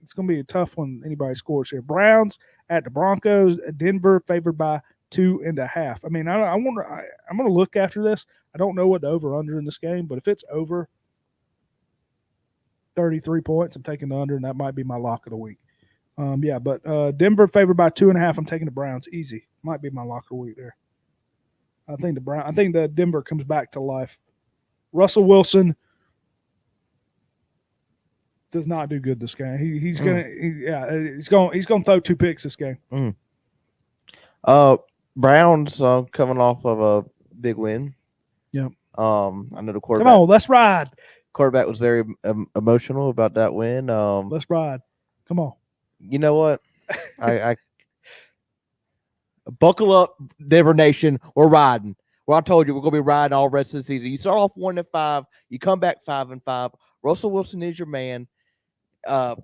[SPEAKER 1] It's going to be a tough one. Anybody scores here. Browns at the Broncos. Denver favored by 2.5. I mean, I'm going to look after this. I don't know what the over-under in this game, but if it's over 33 points, I'm taking the under, and that might be my lock of the week. But Denver favored by 2.5. I'm taking the Browns. Easy. Might be my lock of the week there. I think the Denver comes back to life. Russell Wilson does not do good this game. He's gonna throw 2 picks this game.
[SPEAKER 2] Browns coming off of a big win.
[SPEAKER 1] Yeah.
[SPEAKER 2] I know the quarterback.
[SPEAKER 1] Come on, let's ride.
[SPEAKER 2] Quarterback was very emotional about that win.
[SPEAKER 1] Let's ride. Come on.
[SPEAKER 2] You know what? I buckle up, Denver Nation. We're riding. Well, I told you we're gonna be riding all the rest of the season. You start off 1-5, you come back 5-5. Russell Wilson is your man. But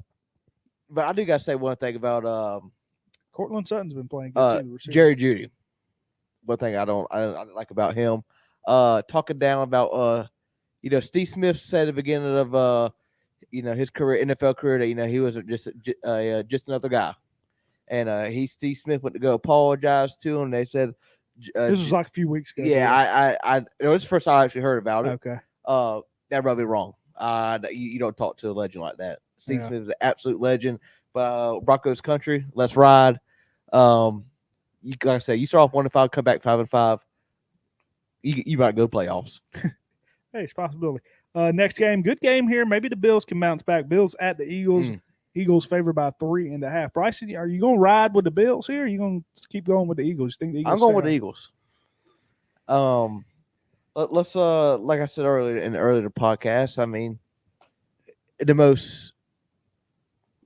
[SPEAKER 2] I do gotta say one thing about
[SPEAKER 1] Cortland Sutton's been playing good too.
[SPEAKER 2] Jerry Jeudy. One thing I don't like about him. Talking down about Steve Smith said at the beginning of his career, NFL career, that he was just another guy. And Steve Smith went to go apologize to him. They said
[SPEAKER 1] this was like a few weeks ago.
[SPEAKER 2] Yeah, it was the first time I actually heard about it.
[SPEAKER 1] Okay.
[SPEAKER 2] That rubbed me wrong. You don't talk to a legend like that. Steve Smith is an absolute legend. But Broncos country, let's ride. Like I said, you start off 1-5, come back 5-5. You might go playoffs.
[SPEAKER 1] Hey, it's a possibility. Next game, good game here. Maybe the Bills can bounce back. Bills at the Eagles. Eagles favored by 3.5. Bryson, are you going to ride with the Bills here? Or are you going to keep going with the Eagles? You think the Eagles?
[SPEAKER 2] I'm going with the Eagles. Let's like I said earlier in the earlier podcast. I mean, the most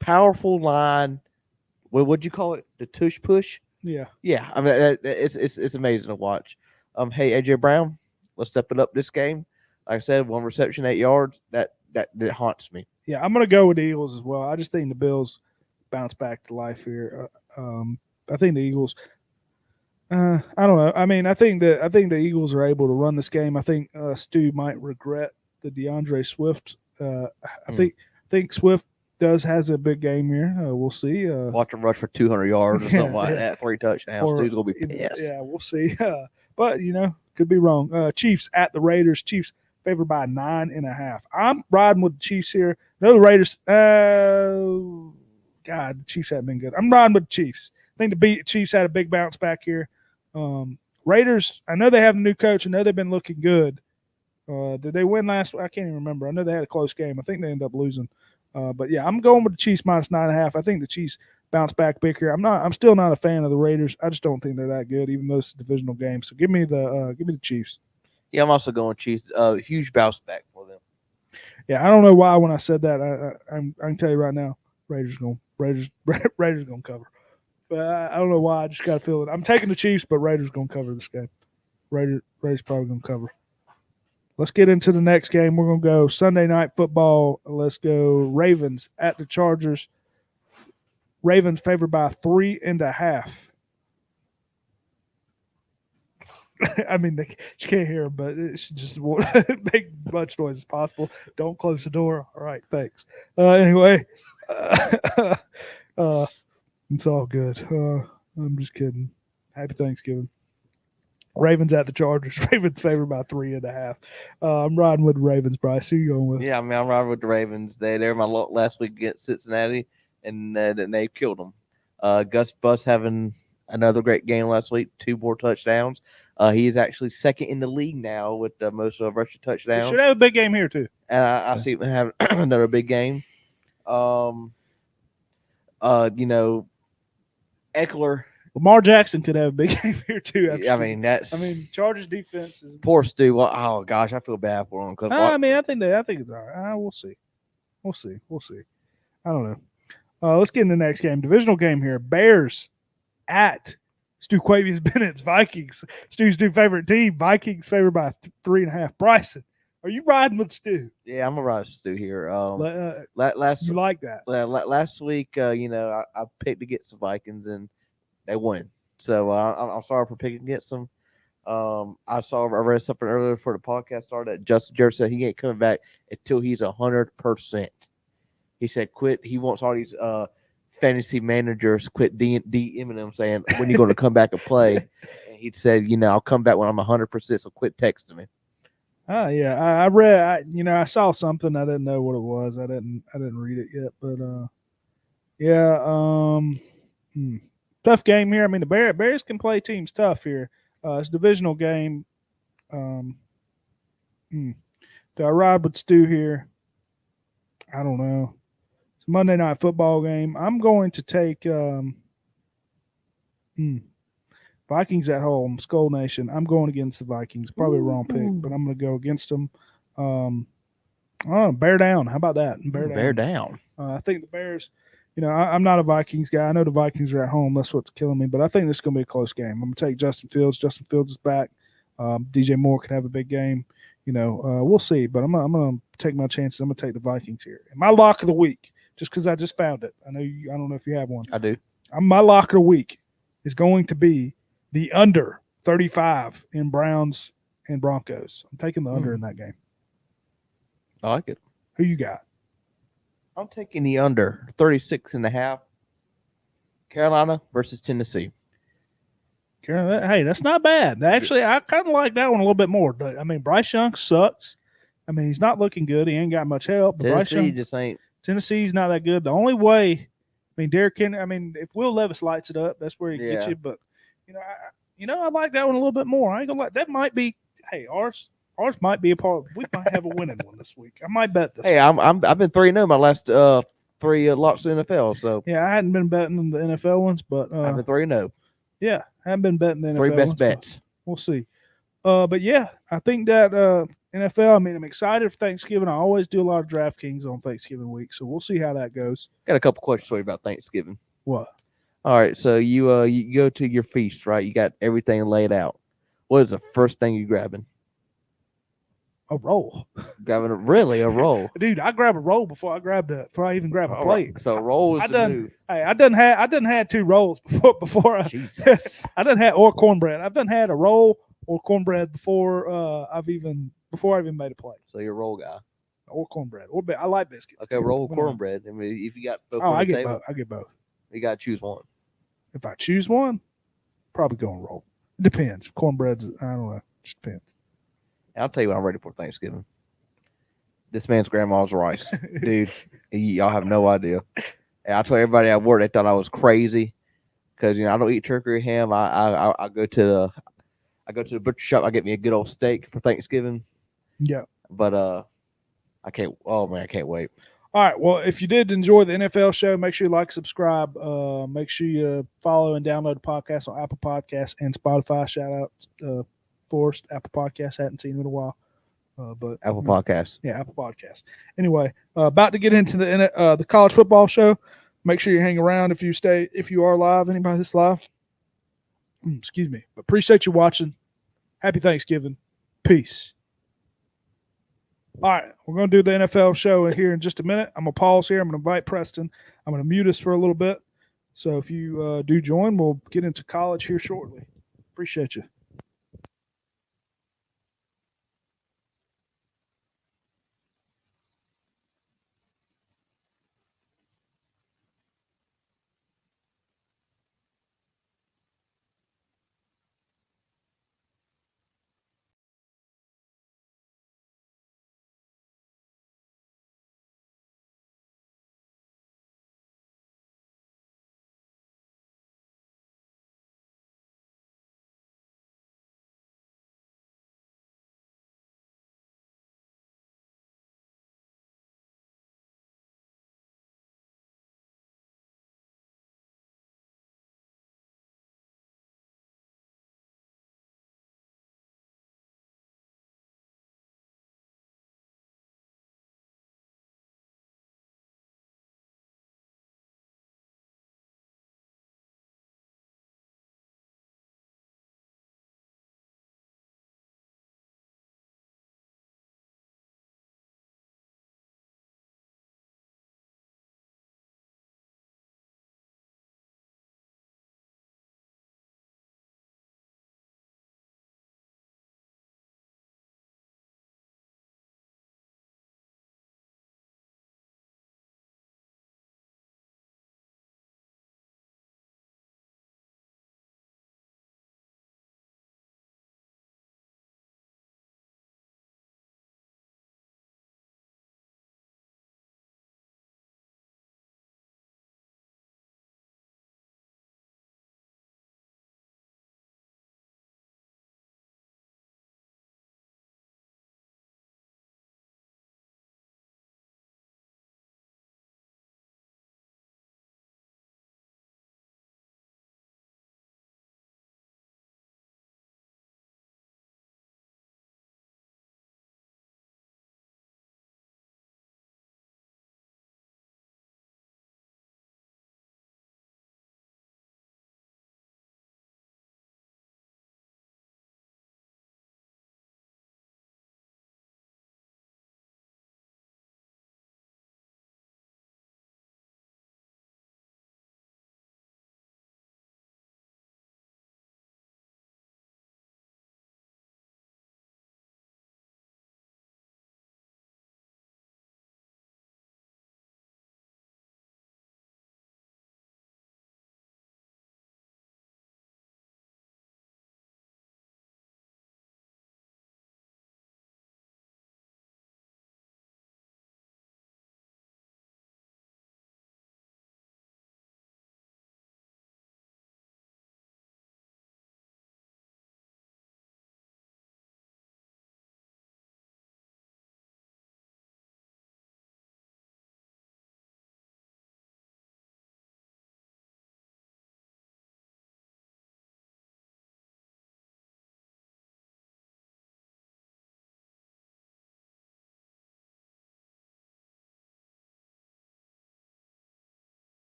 [SPEAKER 2] powerful line. What'd you call it? The tush push.
[SPEAKER 1] Yeah.
[SPEAKER 2] I mean, it's amazing to watch. Hey, AJ Brown, let's step it up this game. Like I said, 1 reception, 8 yards. That haunts me.
[SPEAKER 1] Yeah, I'm going to go with the Eagles as well. I just think the Bills bounce back to life here. I think the Eagles. I don't know. I mean, I think the Eagles are able to run this game. I think Stu might regret the DeAndre Swift. I think Swift has a big game here. We'll see.
[SPEAKER 2] Watch him rush for 200 yards or something like that. 3 touchdowns.
[SPEAKER 1] Or-
[SPEAKER 2] Dude's gonna be pissed.
[SPEAKER 1] Yeah, we'll see. But could be wrong. Chiefs at the Raiders. Chiefs favored by 9.5. I'm riding with the Chiefs here. No, the Raiders. God, the Chiefs haven't been good. I'm riding with the Chiefs. I think the Chiefs had a big bounce back here. Raiders. I know they have a new coach. I know they've been looking good. Did they win last week? I can't even remember. I know they had a close game. I think they ended up losing. But yeah, I'm going with the Chiefs minus 9.5. I think the Chiefs bounce back big here. I'm still not a fan of the Raiders. I just don't think they're that good, even though it's a divisional game. So give me the Chiefs.
[SPEAKER 2] Yeah, I'm also going Chiefs. Huge bounce back for them.
[SPEAKER 1] Yeah, I don't know why when I said that. I can tell you right now, Raiders gonna cover. But I don't know why. I just got a feeling. I'm taking the Chiefs, but Raiders gonna cover this game. Raiders probably gonna cover. Let's get into the next game. We're going to go Sunday night football. Let's go Ravens at the Chargers. Ravens favored by 3.5. I mean, you can't hear them, but it should just make as much noise as possible. Don't close the door. All right, thanks. Anyway, it's all good. I'm just kidding. Happy Thanksgiving. Ravens at the Chargers. Ravens favored by 3.5. I'm riding with the Ravens, Bryce. Who you going with?
[SPEAKER 2] Yeah, I mean, I'm riding with the Ravens. They were my last week against Cincinnati, and they killed them. Gus Bus having another great game last week, 2 more touchdowns. He is actually second in the league now with the most rushing touchdowns.
[SPEAKER 1] He should have a big game here too.
[SPEAKER 2] And I see him have another big game. Eckler.
[SPEAKER 1] Lamar Jackson could have a big game here too.
[SPEAKER 2] I mean,
[SPEAKER 1] Chargers defense is
[SPEAKER 2] poor Stu. Oh gosh, I feel bad for him.
[SPEAKER 1] I think it's all right. We'll see. I don't know. Let's get in the next game. Divisional game here. Bears at Stu Quavius Bennett's Vikings. Stu's new favorite team. Vikings favored by 3.5. Bryson, are you riding with Stu?
[SPEAKER 2] Yeah, I'm a ride with Stu here.
[SPEAKER 1] You
[SPEAKER 2] Last
[SPEAKER 1] like that?
[SPEAKER 2] last week, I picked against the Vikings and they won. So I'm sorry for picking against them. I read something earlier before the podcast started that Justin Jefferson said he ain't coming back until he's 100%. He said quit. He wants all these fantasy managers quit DMing him saying when you going to come back and play. And he said, I'll come back when I'm 100%. So quit texting me.
[SPEAKER 1] Yeah, I read. I saw something. I didn't know what it was. I didn't read it yet. But tough game here. I mean, the Bears can play teams tough here. It's a divisional game. Do I ride with Stu here? I don't know. It's a Monday night football game. I'm going to take Vikings at home, Skull Nation. I'm going against the Vikings. Probably a wrong pick, but I'm going to go against them. Bear down. How about that?
[SPEAKER 2] Bear down.
[SPEAKER 1] I think the Bears, I'm not a Vikings guy. I know the Vikings are at home. That's what's killing me. But I think this is going to be a close game. I'm going to take Justin Fields. Justin Fields is back. DJ Moore could have a big game. We'll see. But I'm going to take my chances. I'm going to take the Vikings here. And my lock of the week, just because I just found it. I don't know if you have one.
[SPEAKER 2] I do.
[SPEAKER 1] My lock of the week is going to be the under 35 in Browns and Broncos. I'm taking the under in that game.
[SPEAKER 2] I like it.
[SPEAKER 1] Who you got?
[SPEAKER 2] I'm taking the under 36.5. Carolina versus Tennessee.
[SPEAKER 1] Carolina, hey, that's not bad. Actually, I kind of like that one a little bit more. I mean, Bryce Young sucks. I mean, he's not looking good. He ain't got much help. But
[SPEAKER 2] Tennessee just ain't.
[SPEAKER 1] Tennessee's not that good. The only way, I mean, Derrick Henry. I mean, if Will Levis lights it up, that's where he gets you. But I like that one a little bit more. I ain't gonna like that. Might be. Hey, ours might be a part. We might have a winning one this week. I might bet this.
[SPEAKER 2] Hey, I've been 3-0 my last 3 locks in the NFL. So
[SPEAKER 1] yeah, I hadn't been betting the NFL ones, but
[SPEAKER 2] I've been 3-0.
[SPEAKER 1] Yeah, I haven't been betting the NFL
[SPEAKER 2] 3 best
[SPEAKER 1] ones,
[SPEAKER 2] bets.
[SPEAKER 1] We'll see. But yeah, I think that NFL. I mean, I'm excited for Thanksgiving. I always do a lot of DraftKings on Thanksgiving week, so we'll see how that goes.
[SPEAKER 2] Got a couple questions for you about Thanksgiving.
[SPEAKER 1] What?
[SPEAKER 2] All right, so you go to your feast, right? You got everything laid out. What is the first thing you grabbing?
[SPEAKER 1] A roll.
[SPEAKER 2] Grabbing a roll,
[SPEAKER 1] Dude. I grab a roll before I even grab a plate.
[SPEAKER 2] Right. So roll is the move.
[SPEAKER 1] Hey, I done had 2 rolls before I.
[SPEAKER 2] Jesus.
[SPEAKER 1] I done had or cornbread. I've done had a roll or cornbread before I even made a plate.
[SPEAKER 2] So you're a roll guy.
[SPEAKER 1] or cornbread. I like biscuits.
[SPEAKER 2] Okay,
[SPEAKER 1] too.
[SPEAKER 2] roll
[SPEAKER 1] Whatever.
[SPEAKER 2] cornbread. I mean, if you got both
[SPEAKER 1] Oh,
[SPEAKER 2] on
[SPEAKER 1] I
[SPEAKER 2] the
[SPEAKER 1] get
[SPEAKER 2] table,
[SPEAKER 1] both. I get both.
[SPEAKER 2] you got to choose one.
[SPEAKER 1] If I choose one, probably going roll. It depends. Cornbread's, I don't know. Just depends.
[SPEAKER 2] And I'll tell you what I'm ready for Thanksgiving. This man's grandma's rice, dude. Y'all have no idea. And I told everybody at work they thought I was crazy because I don't eat turkey or ham. I go to the butcher shop. I get me a good old steak for Thanksgiving.
[SPEAKER 1] Yeah.
[SPEAKER 2] But I can't. Oh man, I can't wait.
[SPEAKER 1] All right. Well, if you did enjoy the NFL show, make sure you like, subscribe. Make sure you follow and download the podcast on Apple Podcasts and Spotify. Shout out Forrest, Apple Podcasts. Hadn't seen him in a while. But
[SPEAKER 2] Apple Podcasts.
[SPEAKER 1] Yeah, Apple Podcasts. Anyway, about to get into the college football show. Make sure you hang around if you are live. Anybody that's live? Excuse me. Appreciate you watching. Happy Thanksgiving. Peace. All right, we're going to do the NFL show here in just a minute. I'm going to pause here. I'm going to invite Preston. I'm going to mute us for a little bit. So if you do join, we'll get into college here shortly. Appreciate you.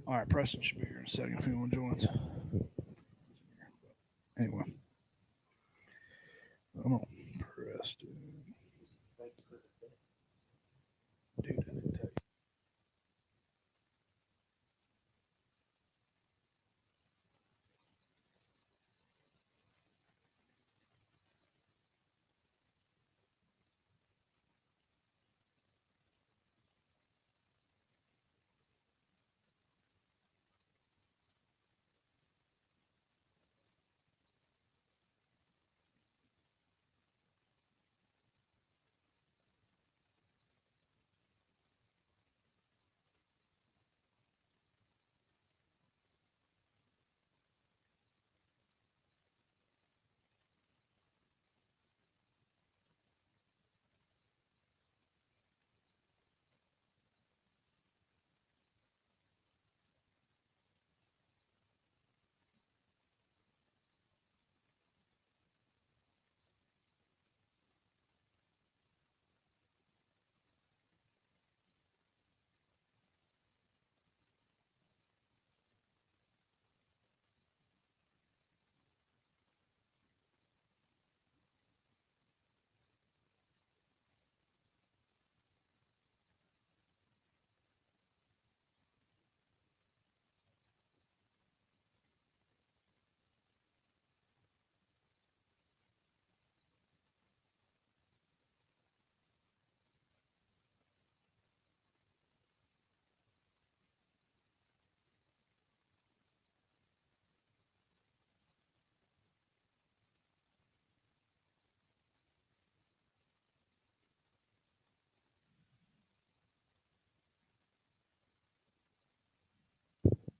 [SPEAKER 1] All right, Preston should be here in a second if anyone joins. Anyway, I'm on Preston. Dude, I didn't tell you.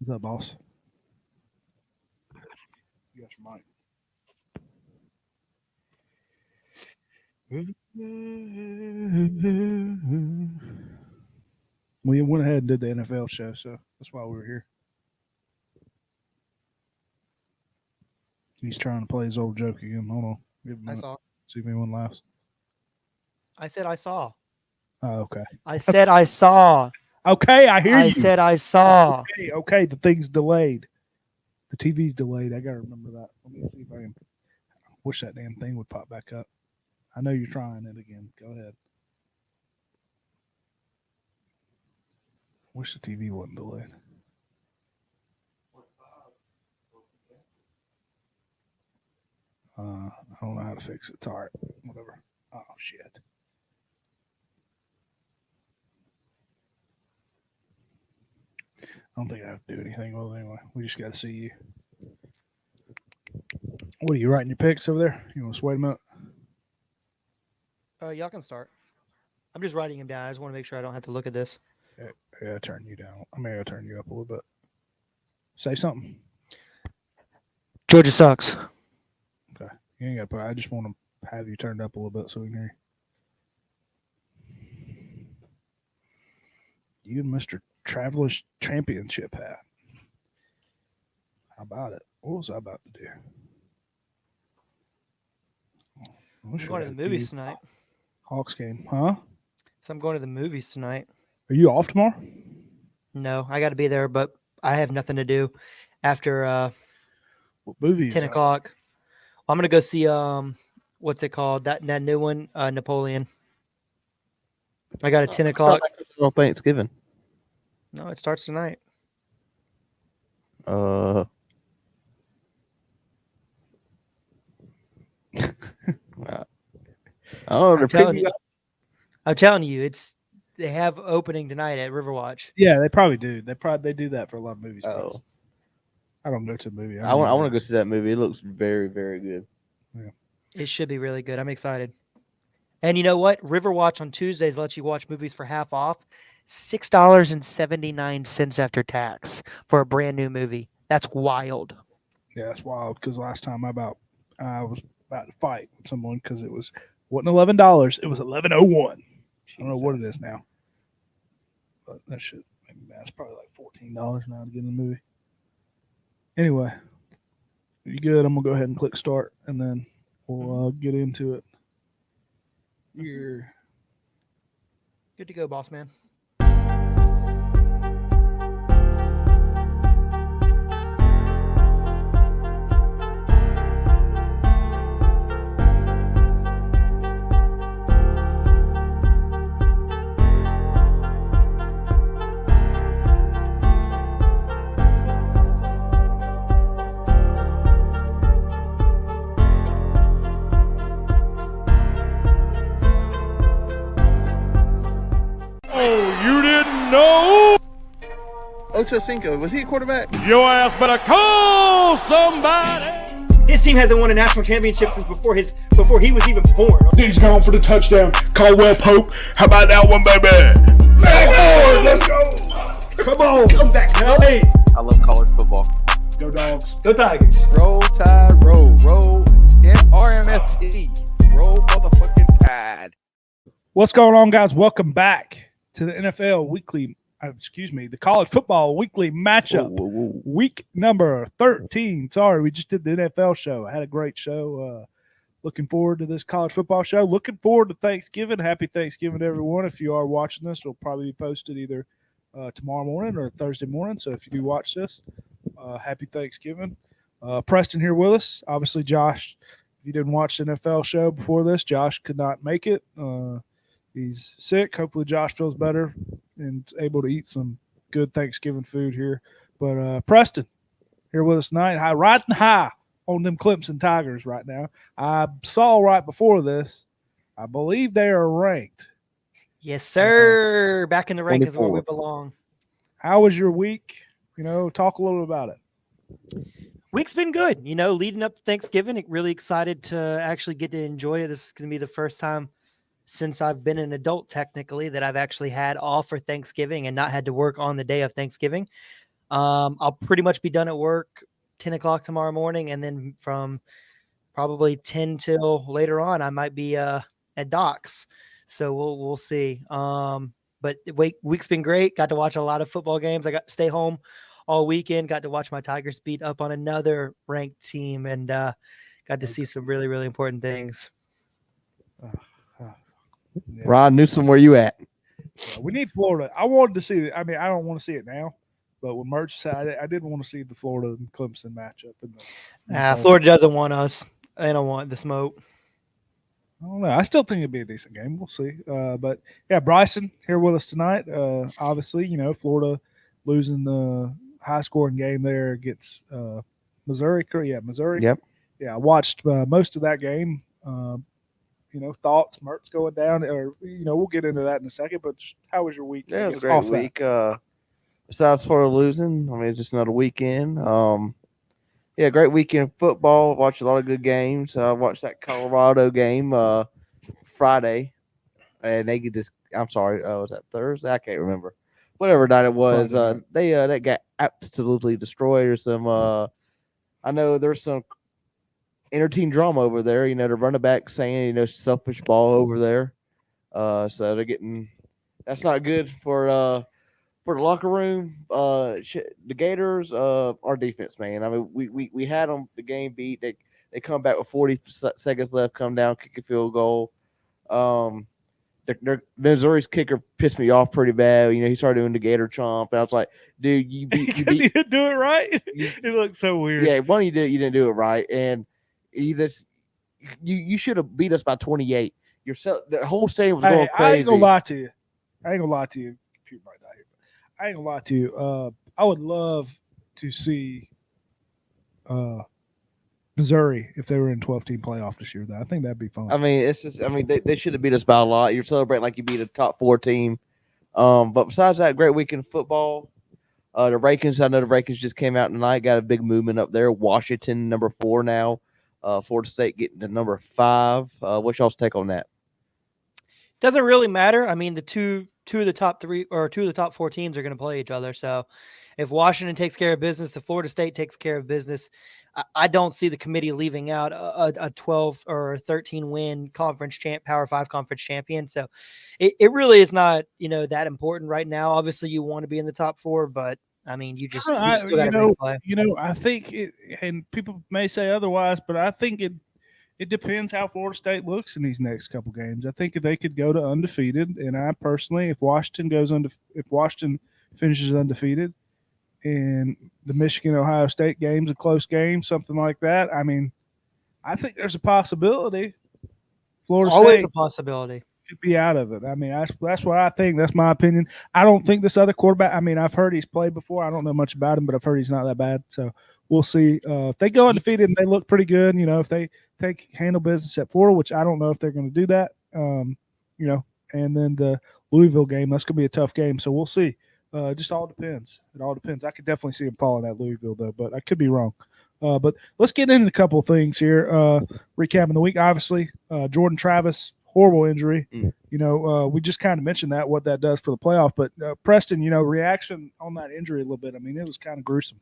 [SPEAKER 1] What's up, boss? You got your mic. We went ahead and did the NFL show, so that's why we were here. He's trying to play his old joke again. Hold on. Give him a
[SPEAKER 4] I
[SPEAKER 1] minute.
[SPEAKER 4] saw.
[SPEAKER 1] See if anyone laughs.
[SPEAKER 4] I said I saw.
[SPEAKER 1] Oh, okay.
[SPEAKER 4] I said I saw.
[SPEAKER 1] Okay, I hear
[SPEAKER 4] I
[SPEAKER 1] you.
[SPEAKER 4] said I saw.
[SPEAKER 1] Okay, the thing's delayed. The TV's delayed. I gotta remember that. Let me see if I can. Wish that damn thing would pop back up. I know you're trying it again. Go ahead. Wish the TV wasn't delayed. I don't know how to fix it. It's all right. Whatever. Oh shit. I don't think I have to do anything with it anyway. We just got to see you. What are you writing your picks over there? You want to wait a minute?
[SPEAKER 4] Y'all can start. I'm just writing him down. I just want to make sure I don't have to look at this.
[SPEAKER 1] Yeah, turn you down. I may turn you up a little bit. Say something.
[SPEAKER 4] Georgia sucks.
[SPEAKER 1] Okay. You ain't got to put. I just want to have you turned up a little bit so we can hear you. You and Mr. Traveler's Championship hat. How about it? What was I about to do?
[SPEAKER 4] I'm going to the movies tonight.
[SPEAKER 1] Hawks game, huh?
[SPEAKER 4] So I'm going to the movies tonight.
[SPEAKER 1] Are you off tomorrow?
[SPEAKER 4] No, I got to be there, but I have nothing to do after
[SPEAKER 1] What movie is
[SPEAKER 4] 10
[SPEAKER 1] that?
[SPEAKER 4] o'clock. Well, I'm going to go see, what's it called? That new one, Napoleon. I got a 10 o'clock.
[SPEAKER 2] On Thanksgiving.
[SPEAKER 4] No, it starts tonight.
[SPEAKER 2] Oh,
[SPEAKER 4] I'm telling you, they have opening tonight at Riverwatch.
[SPEAKER 1] Yeah, they probably do. They do that for a lot of movies.
[SPEAKER 2] Oh,
[SPEAKER 1] I don't go to the movie.
[SPEAKER 2] I want to go see that movie. It looks very, very good.
[SPEAKER 4] It should be really good. I'm excited. And you know what? Riverwatch on Tuesdays lets you watch movies for half off. $6.79 after tax for a brand new movie. That's wild.
[SPEAKER 1] Yeah, that's wild. Because last time I was about to fight with someone because it wasn't $11. It was $11.01. I don't know what it is now, but that should maybe that's probably like $14 now to get in the movie. Anyway, you good? I'm gonna go ahead and click start, and then we'll get into it. You're
[SPEAKER 4] Good to go, boss man.
[SPEAKER 5] Oh, you didn't know?
[SPEAKER 6] Ocho Cinco, was he a quarterback?
[SPEAKER 5] Your ass better call somebody.
[SPEAKER 7] His team hasn't won a national championship since before he was even born.
[SPEAKER 8] Diggs gone for the touchdown. Caldwell Pope. How about that one, baby? Let's go. Come on.
[SPEAKER 7] Come back, hey.
[SPEAKER 9] I love college football.
[SPEAKER 8] Go Dogs.
[SPEAKER 7] Go Tigers.
[SPEAKER 9] Roll Tide, roll. Roll RMFT. Roll motherfucking Tide.
[SPEAKER 1] What's going on, guys? Welcome back to the NFL weekly. The college football weekly matchup. Week number 13. Sorry, we just did the NFL show. I had a great show. Looking forward to this college football show. Looking forward to Thanksgiving. Happy Thanksgiving to everyone. If you are watching this, it'll probably be posted either tomorrow morning or Thursday morning. So if you do watch this, happy Thanksgiving. Preston here with us. Obviously, Josh, if you didn't watch the NFL show before this, Josh could not make it. He's sick. Hopefully Josh feels better and is able to eat some good Thanksgiving food here. But Preston here with us tonight, riding high on them Clemson Tigers right now. I saw right before this, I believe they are ranked.
[SPEAKER 4] Yes, sir. Back in the rank is where
[SPEAKER 2] 24.
[SPEAKER 4] we belong.
[SPEAKER 1] How was your week? Talk a little about it.
[SPEAKER 4] Week's been good. Leading up to Thanksgiving, really excited to actually get to enjoy it. This is going to be the first time since I've been an adult, technically, that I've actually had off for Thanksgiving and not had to work on the day of Thanksgiving. I'll pretty much be done at work 10 o'clock tomorrow morning, and then from probably 10 till later on, I might be at Doc's. So we'll see. But week's been great. Got to watch a lot of football games. I got to stay home all weekend. Got to watch my Tigers beat up on another ranked team, and got to see some really, really important things.
[SPEAKER 1] Yeah.
[SPEAKER 2] Ron Newsom, where you at?
[SPEAKER 1] We need Florida. I wanted to see it. I mean, I don't want to see it now, but when Merch said I didn't want to see the Florida and Clemson matchup.
[SPEAKER 4] Florida doesn't want us. They don't want the smoke.
[SPEAKER 1] I don't know. I still think it'd be a decent game. We'll see. But yeah, Bryson here with us tonight. Obviously, Florida losing the high scoring game there against Missouri. Yeah, Missouri.
[SPEAKER 2] Yep.
[SPEAKER 1] Yeah, I watched most of that game. Thoughts, Mertz going down, or we'll get into that in a second. But how was your week?
[SPEAKER 2] Yeah, it was a great week. Besides Florida losing, I mean, it's just another weekend. Great weekend of football. Watched a lot of good games. Watched that Colorado game Friday, and they get this. I'm sorry, was that Thursday? I can't remember. Whatever night it was, they got absolutely destroyed. Or some, I know there's some inter-team drama over there. The running back saying selfish ball over there. So they're getting. That's not good for the locker room. The Gators, our defense, man. I mean, we had them the game beat. They come back with 40 seconds left, come down, kick a field goal. Missouri's kicker pissed me off pretty bad. He started doing the Gator chomp, and I was like, dude, you
[SPEAKER 1] didn't do it right. It looked so weird.
[SPEAKER 2] Yeah, one, you didn't do it right, and you should have beat us by 28. The whole stadium was going crazy.
[SPEAKER 1] I ain't gonna lie to you. Computer might die here. I ain't gonna lie to you. I would love to see Missouri if they were in 12-team playoff this year. I think that'd be fun.
[SPEAKER 2] I mean, it's just. I mean, they should have beat us by a lot. You're celebrating like you beat a top 4 team. But besides that, great weekend of football. The rankings. I know the rankings just came out tonight. Got a big movement up there. Washington number 4 now. Florida State getting to number 5. What's y'all's take on that?
[SPEAKER 4] Doesn't really matter. I mean, the two of the top 3 or 2 of the top 4 teams are going to play each other. So if Washington takes care of business, if Florida State takes care of business, I don't see the committee leaving out a 12 or 13 win Power 5 conference champion. So it really is not, that important right now. Obviously you want to be in the top 4, but I mean, you still got to play.
[SPEAKER 1] I think and people may say otherwise, but I think it depends how Florida State looks in these next couple games. I think if they could go to undefeated, and I personally, if Washington finishes undefeated, and the Michigan-Ohio State game's a close game, something like that, I mean, I think there's a possibility Florida
[SPEAKER 4] Always
[SPEAKER 1] State
[SPEAKER 4] a possibility.
[SPEAKER 1] could be out of it. I mean, that's what I think. That's my opinion. I don't think this other quarterback. I mean, I've heard he's played before. I don't know much about him, but I've heard he's not that bad. So we'll see. If they go undefeated and they look pretty good, if they handle business at Florida, which I don't know if they're going to do that, and then the Louisville game. That's going to be a tough game. So we'll see. Just all depends. It all depends. I could definitely see him falling at Louisville, though, but I could be wrong. But let's get into a couple of things here. Recapping the week, obviously, Jordan Travis, horrible injury. We just kind of mentioned what that does for the playoff. But Preston, reaction on that injury a little bit. I mean, it was kind of gruesome.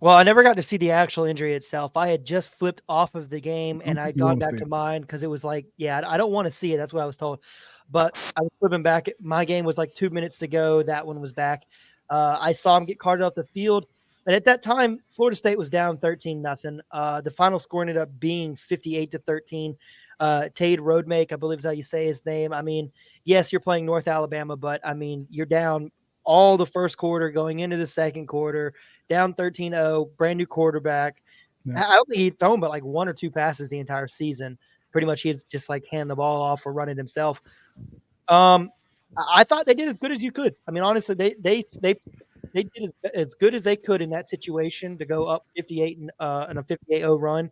[SPEAKER 4] Well, I never got to see the actual injury itself. I had just flipped off of the game and I'd gone back to mine because it was like, I don't want to see it. That's what I was told. But I was flipping back. My game was like 2 minutes to go. That one was back. I saw him get carted off the field. And at that time, Florida State was down 13-0. The final score ended up being 58-13. Tade Roadmake, I believe is how you say his name. I mean, yes, you're playing North Alabama, but I mean, you're down all the first quarter going into the second quarter, down 13-0, brand new quarterback. Yeah. I don't think he'd thrown but like 1 or 2 passes the entire season. Pretty much he'd just like hand the ball off or run it himself. I thought they did as good as you could. I mean, honestly, they did as good as they could in that situation to go up 58 in a 58-0 run,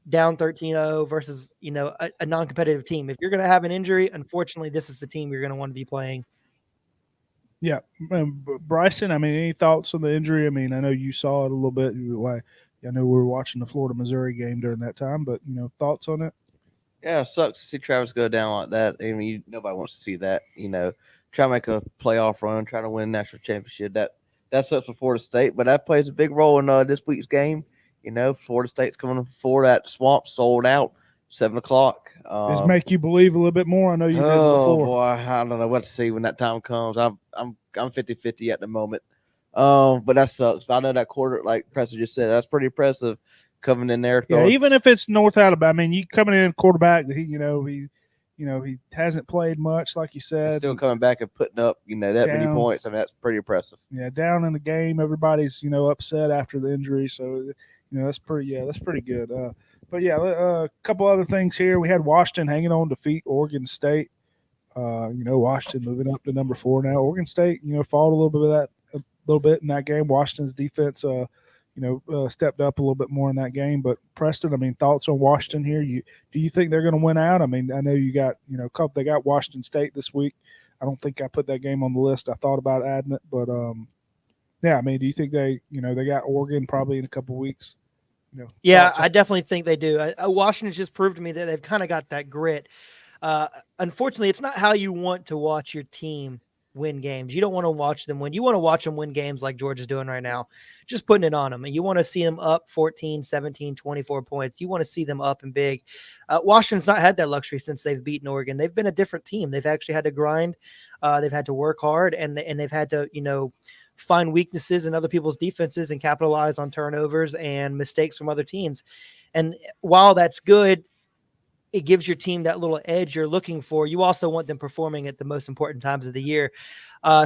[SPEAKER 4] down 13-0 versus, a non-competitive team. If you're going to have an injury, unfortunately, this is the team you're going to want to be playing.
[SPEAKER 1] Yeah. Bryson, I mean, any thoughts on the injury? I mean, I know you saw it a little bit. I know we were watching the Florida-Missouri game during that time, but, thoughts on it?
[SPEAKER 2] Yeah, it sucks to see Travis go down like that. I mean, nobody wants to see that. Try to make a playoff run, try to win a national championship. That sucks for Florida State, but that plays a big role in this week's game. Florida State's coming forward at the Swamp, sold out, 7 o'clock.
[SPEAKER 1] Does it make you believe a little bit more? I know you did before.
[SPEAKER 2] Boy, I don't know what to see when that time comes. I'm 50-50 at the moment. But that sucks. I know that quarter, like Preston just said, that's pretty impressive coming in there.
[SPEAKER 1] Yeah, even if it's North Alabama, I mean, you coming in quarterback, he hasn't played much, like you said.
[SPEAKER 2] He's still coming back and putting up, that many points. I mean, that's pretty impressive.
[SPEAKER 1] Yeah, down in the game, everybody's, upset after the injury. So, that's pretty good. But yeah, a couple other things here. We had Washington hanging on to defeat Oregon State. Washington moving up to number 4 now. Oregon State, fought a little bit in that game. Washington's defense, stepped up a little bit more in that game. But Preston, I mean, thoughts on Washington here? Do you think they're going to win out? I mean, I know you got, they got Washington State this week. I don't think I put that game on the list. I thought about adding it, but yeah, I mean, do you think they got Oregon probably in a couple weeks?
[SPEAKER 4] Yeah, I definitely think they do. Washington's just proved to me that they've kind of got that grit. Unfortunately, it's not how you want to watch your team win games. You don't want to watch them win. You want to watch them win games like Georgia's doing right now, just putting it on them. And you want to see them up 14, 17, 24 points. You want to see them up and big. Washington's not had that luxury since they've beaten Oregon. They've been a different team. They've actually had to grind. They've had to work hard, and they've had to, find weaknesses in other people's defenses and capitalize on turnovers and mistakes from other teams. And while that's good, it gives your team that little edge you're looking for. You also want them performing at the most important times of the year.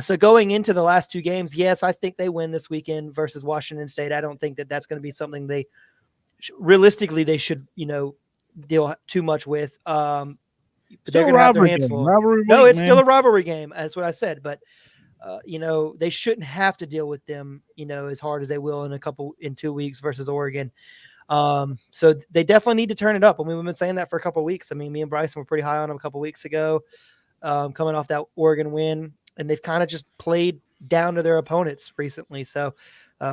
[SPEAKER 4] So going into the last 2 games, yes, I think they win this weekend versus Washington State. I don't think that that's going to be something they realistically they should, deal too much with. But they're going to have their hands full. No, it's still a rivalry game. That's what I said. But they shouldn't have to deal with them, as hard as they will in 2 weeks versus Oregon. So they definitely need to turn it up. I mean, we've been saying that for a couple of weeks. I mean, me and Bryson were pretty high on them a couple of weeks ago, coming off that Oregon win, and they've kind of just played down to their opponents recently. So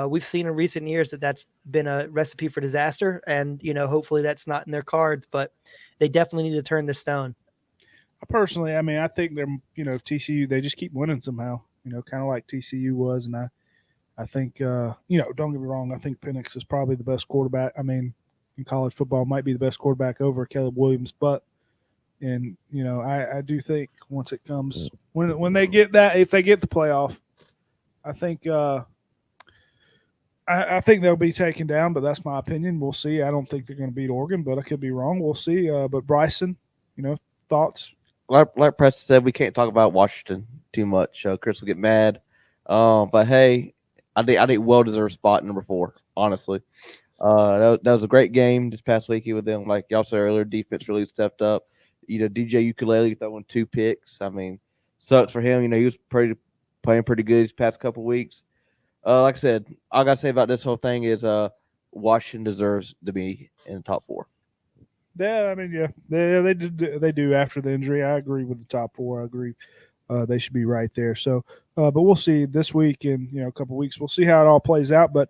[SPEAKER 4] we've seen in recent years that that's been a recipe for disaster, and, hopefully that's not in their cards, but they definitely need to turn the stone.
[SPEAKER 1] Personally, I mean, I think they're, TCU, they just keep winning somehow, kind of like TCU was. And I think, don't get me wrong, I think Penix is probably the best quarterback. I mean, in college football, might be the best quarterback over Caleb Williams. But, I do think once it comes, when they get that, if they get the playoff, I think I think they'll be taken down, but that's my opinion. We'll see. I don't think they're going to beat Oregon, but I could be wrong. We'll see. But Bryson, thoughts?
[SPEAKER 2] Like Preston said, we can't talk about Washington too much. Chris will get mad. But hey, I think well deserved spot number 4. Honestly, that was a great game this past week with them. Like y'all said earlier, defense really stepped up. DJ Ukulele throwing 2 picks. I mean, sucks for him. He was playing pretty good these past couple weeks. Like I said, all I gotta say about this whole thing is Washington deserves to be in the top 4.
[SPEAKER 1] Yeah, I mean, yeah, they do after the injury. I agree with the top 4. I agree. they should be right there. So, but we'll see this week and a couple weeks. We'll see how it all plays out. But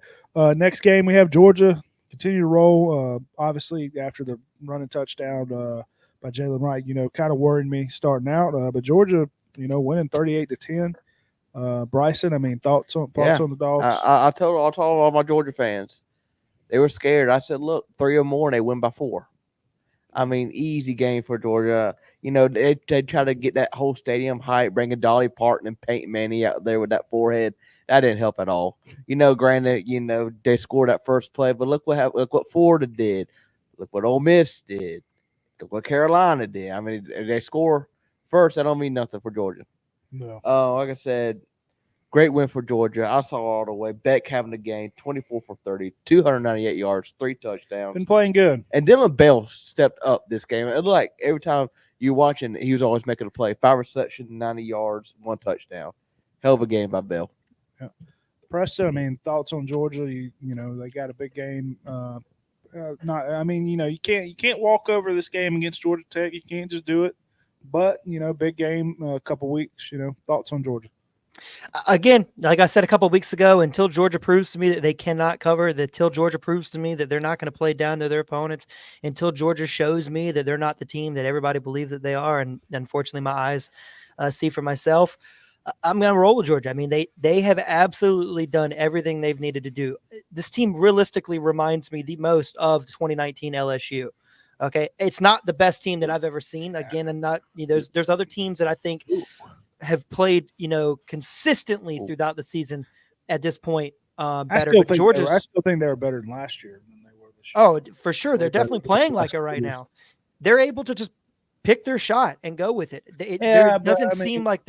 [SPEAKER 1] next game we have Georgia continue to roll. Obviously, after the running touchdown by Jalen Wright, kind of worried me starting out. But Georgia, winning 38-10. Bryson, I mean, thoughts on the Dogs?
[SPEAKER 2] I told all my Georgia fans, they were scared. I said, look, 3 or more, and they win by 4. I mean, easy game for Georgia. They try to get that whole stadium hype, bringing Dolly Parton and Peyton Manning out there with that forehead. That didn't help at all. Granted, they scored that first play, but look what Florida did. Look what Ole Miss did. Look what Carolina did. I mean, if they score first, that don't mean nothing for Georgia.
[SPEAKER 1] No.
[SPEAKER 2] Like I said, great win for Georgia. I saw all the way. Beck having the game, 24 for 30, 298 yards, 3 touchdowns.
[SPEAKER 1] Been playing good.
[SPEAKER 2] And Dylan Bell stepped up this game. It looked like every time you're watching, he was always making a play. 5 receptions, 90 yards, 1 touchdown. Hell of a game by Bell.
[SPEAKER 1] Yeah. Preston, I mean, thoughts on Georgia? They got a big game. You can't walk over this game against Georgia Tech. You can't just do it. But big game, a couple weeks. Thoughts on Georgia?
[SPEAKER 4] Again, like I said a couple of weeks ago, until Georgia proves to me that they cannot cover, until Georgia proves to me that they're not going to play down to their opponents, until Georgia shows me that they're not the team that everybody believes that they are, and unfortunately my eyes see for myself, I'm going to roll with Georgia. I mean, they have absolutely done everything they've needed to do. This team realistically reminds me the most of 2019 LSU. Okay, it's not the best team that I've ever seen. Again, and not there's other teams that I think have played consistently throughout the season at this point better. But Georgia,
[SPEAKER 1] I still think they were better than last year than they were this year.
[SPEAKER 4] Oh, for sure, they're definitely playing like it right now. They're able to just pick their shot and go with it. It doesn't seem like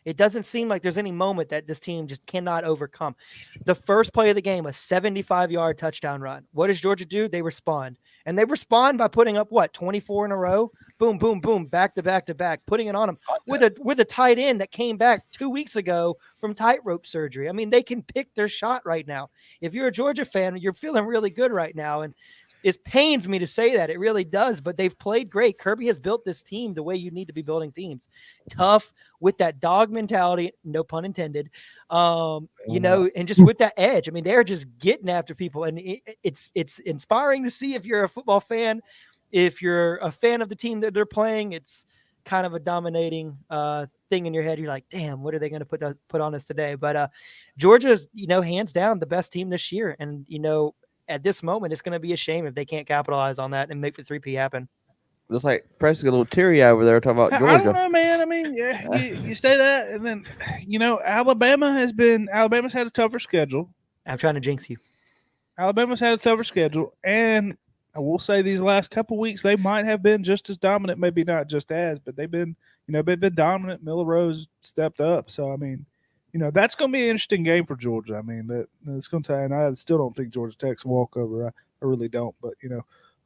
[SPEAKER 4] it doesn't seem like there's any moment that this team just cannot overcome. The first play of the game, a 75-yard touchdown run. What does Georgia do? They respond. And they respond by putting up 24 in a row? Boom, boom, boom, back to back to back, putting it on them with a tight end that came back 2 weeks ago from tightrope surgery. I mean, they can pick their shot right now. If you're a Georgia fan, you're feeling really good right now. And it pains me to say that. It really does, but they've played great. Kirby has built this team the way you need to be building teams. Tough with that dog mentality, no pun intended, and just with that edge. I mean, they're just getting after people, and it's inspiring to see if you're a football fan. If you're a fan of the team that they're playing, it's kind of a dominating thing in your head. You're like, damn, what are they going to put on us today? But Georgia's, hands down the best team this year. And, at this moment, it's going to be a shame if they can't capitalize on that and make the 3P happen.
[SPEAKER 2] Looks like Preston's a little teary over there talking about Georgia.
[SPEAKER 1] I don't know, man. I mean, yeah, you say that, and then Alabama's had a tougher schedule.
[SPEAKER 4] I'm trying to jinx you.
[SPEAKER 1] Alabama's had a tougher schedule, and I will say these last couple weeks they might have been just as dominant, maybe not just as, but they've been dominant. Miller Rose stepped up, so I mean, that's going to be an interesting game for Georgia. I mean, it's going to, and I still don't think Georgia Tech's a walkover. I really don't, but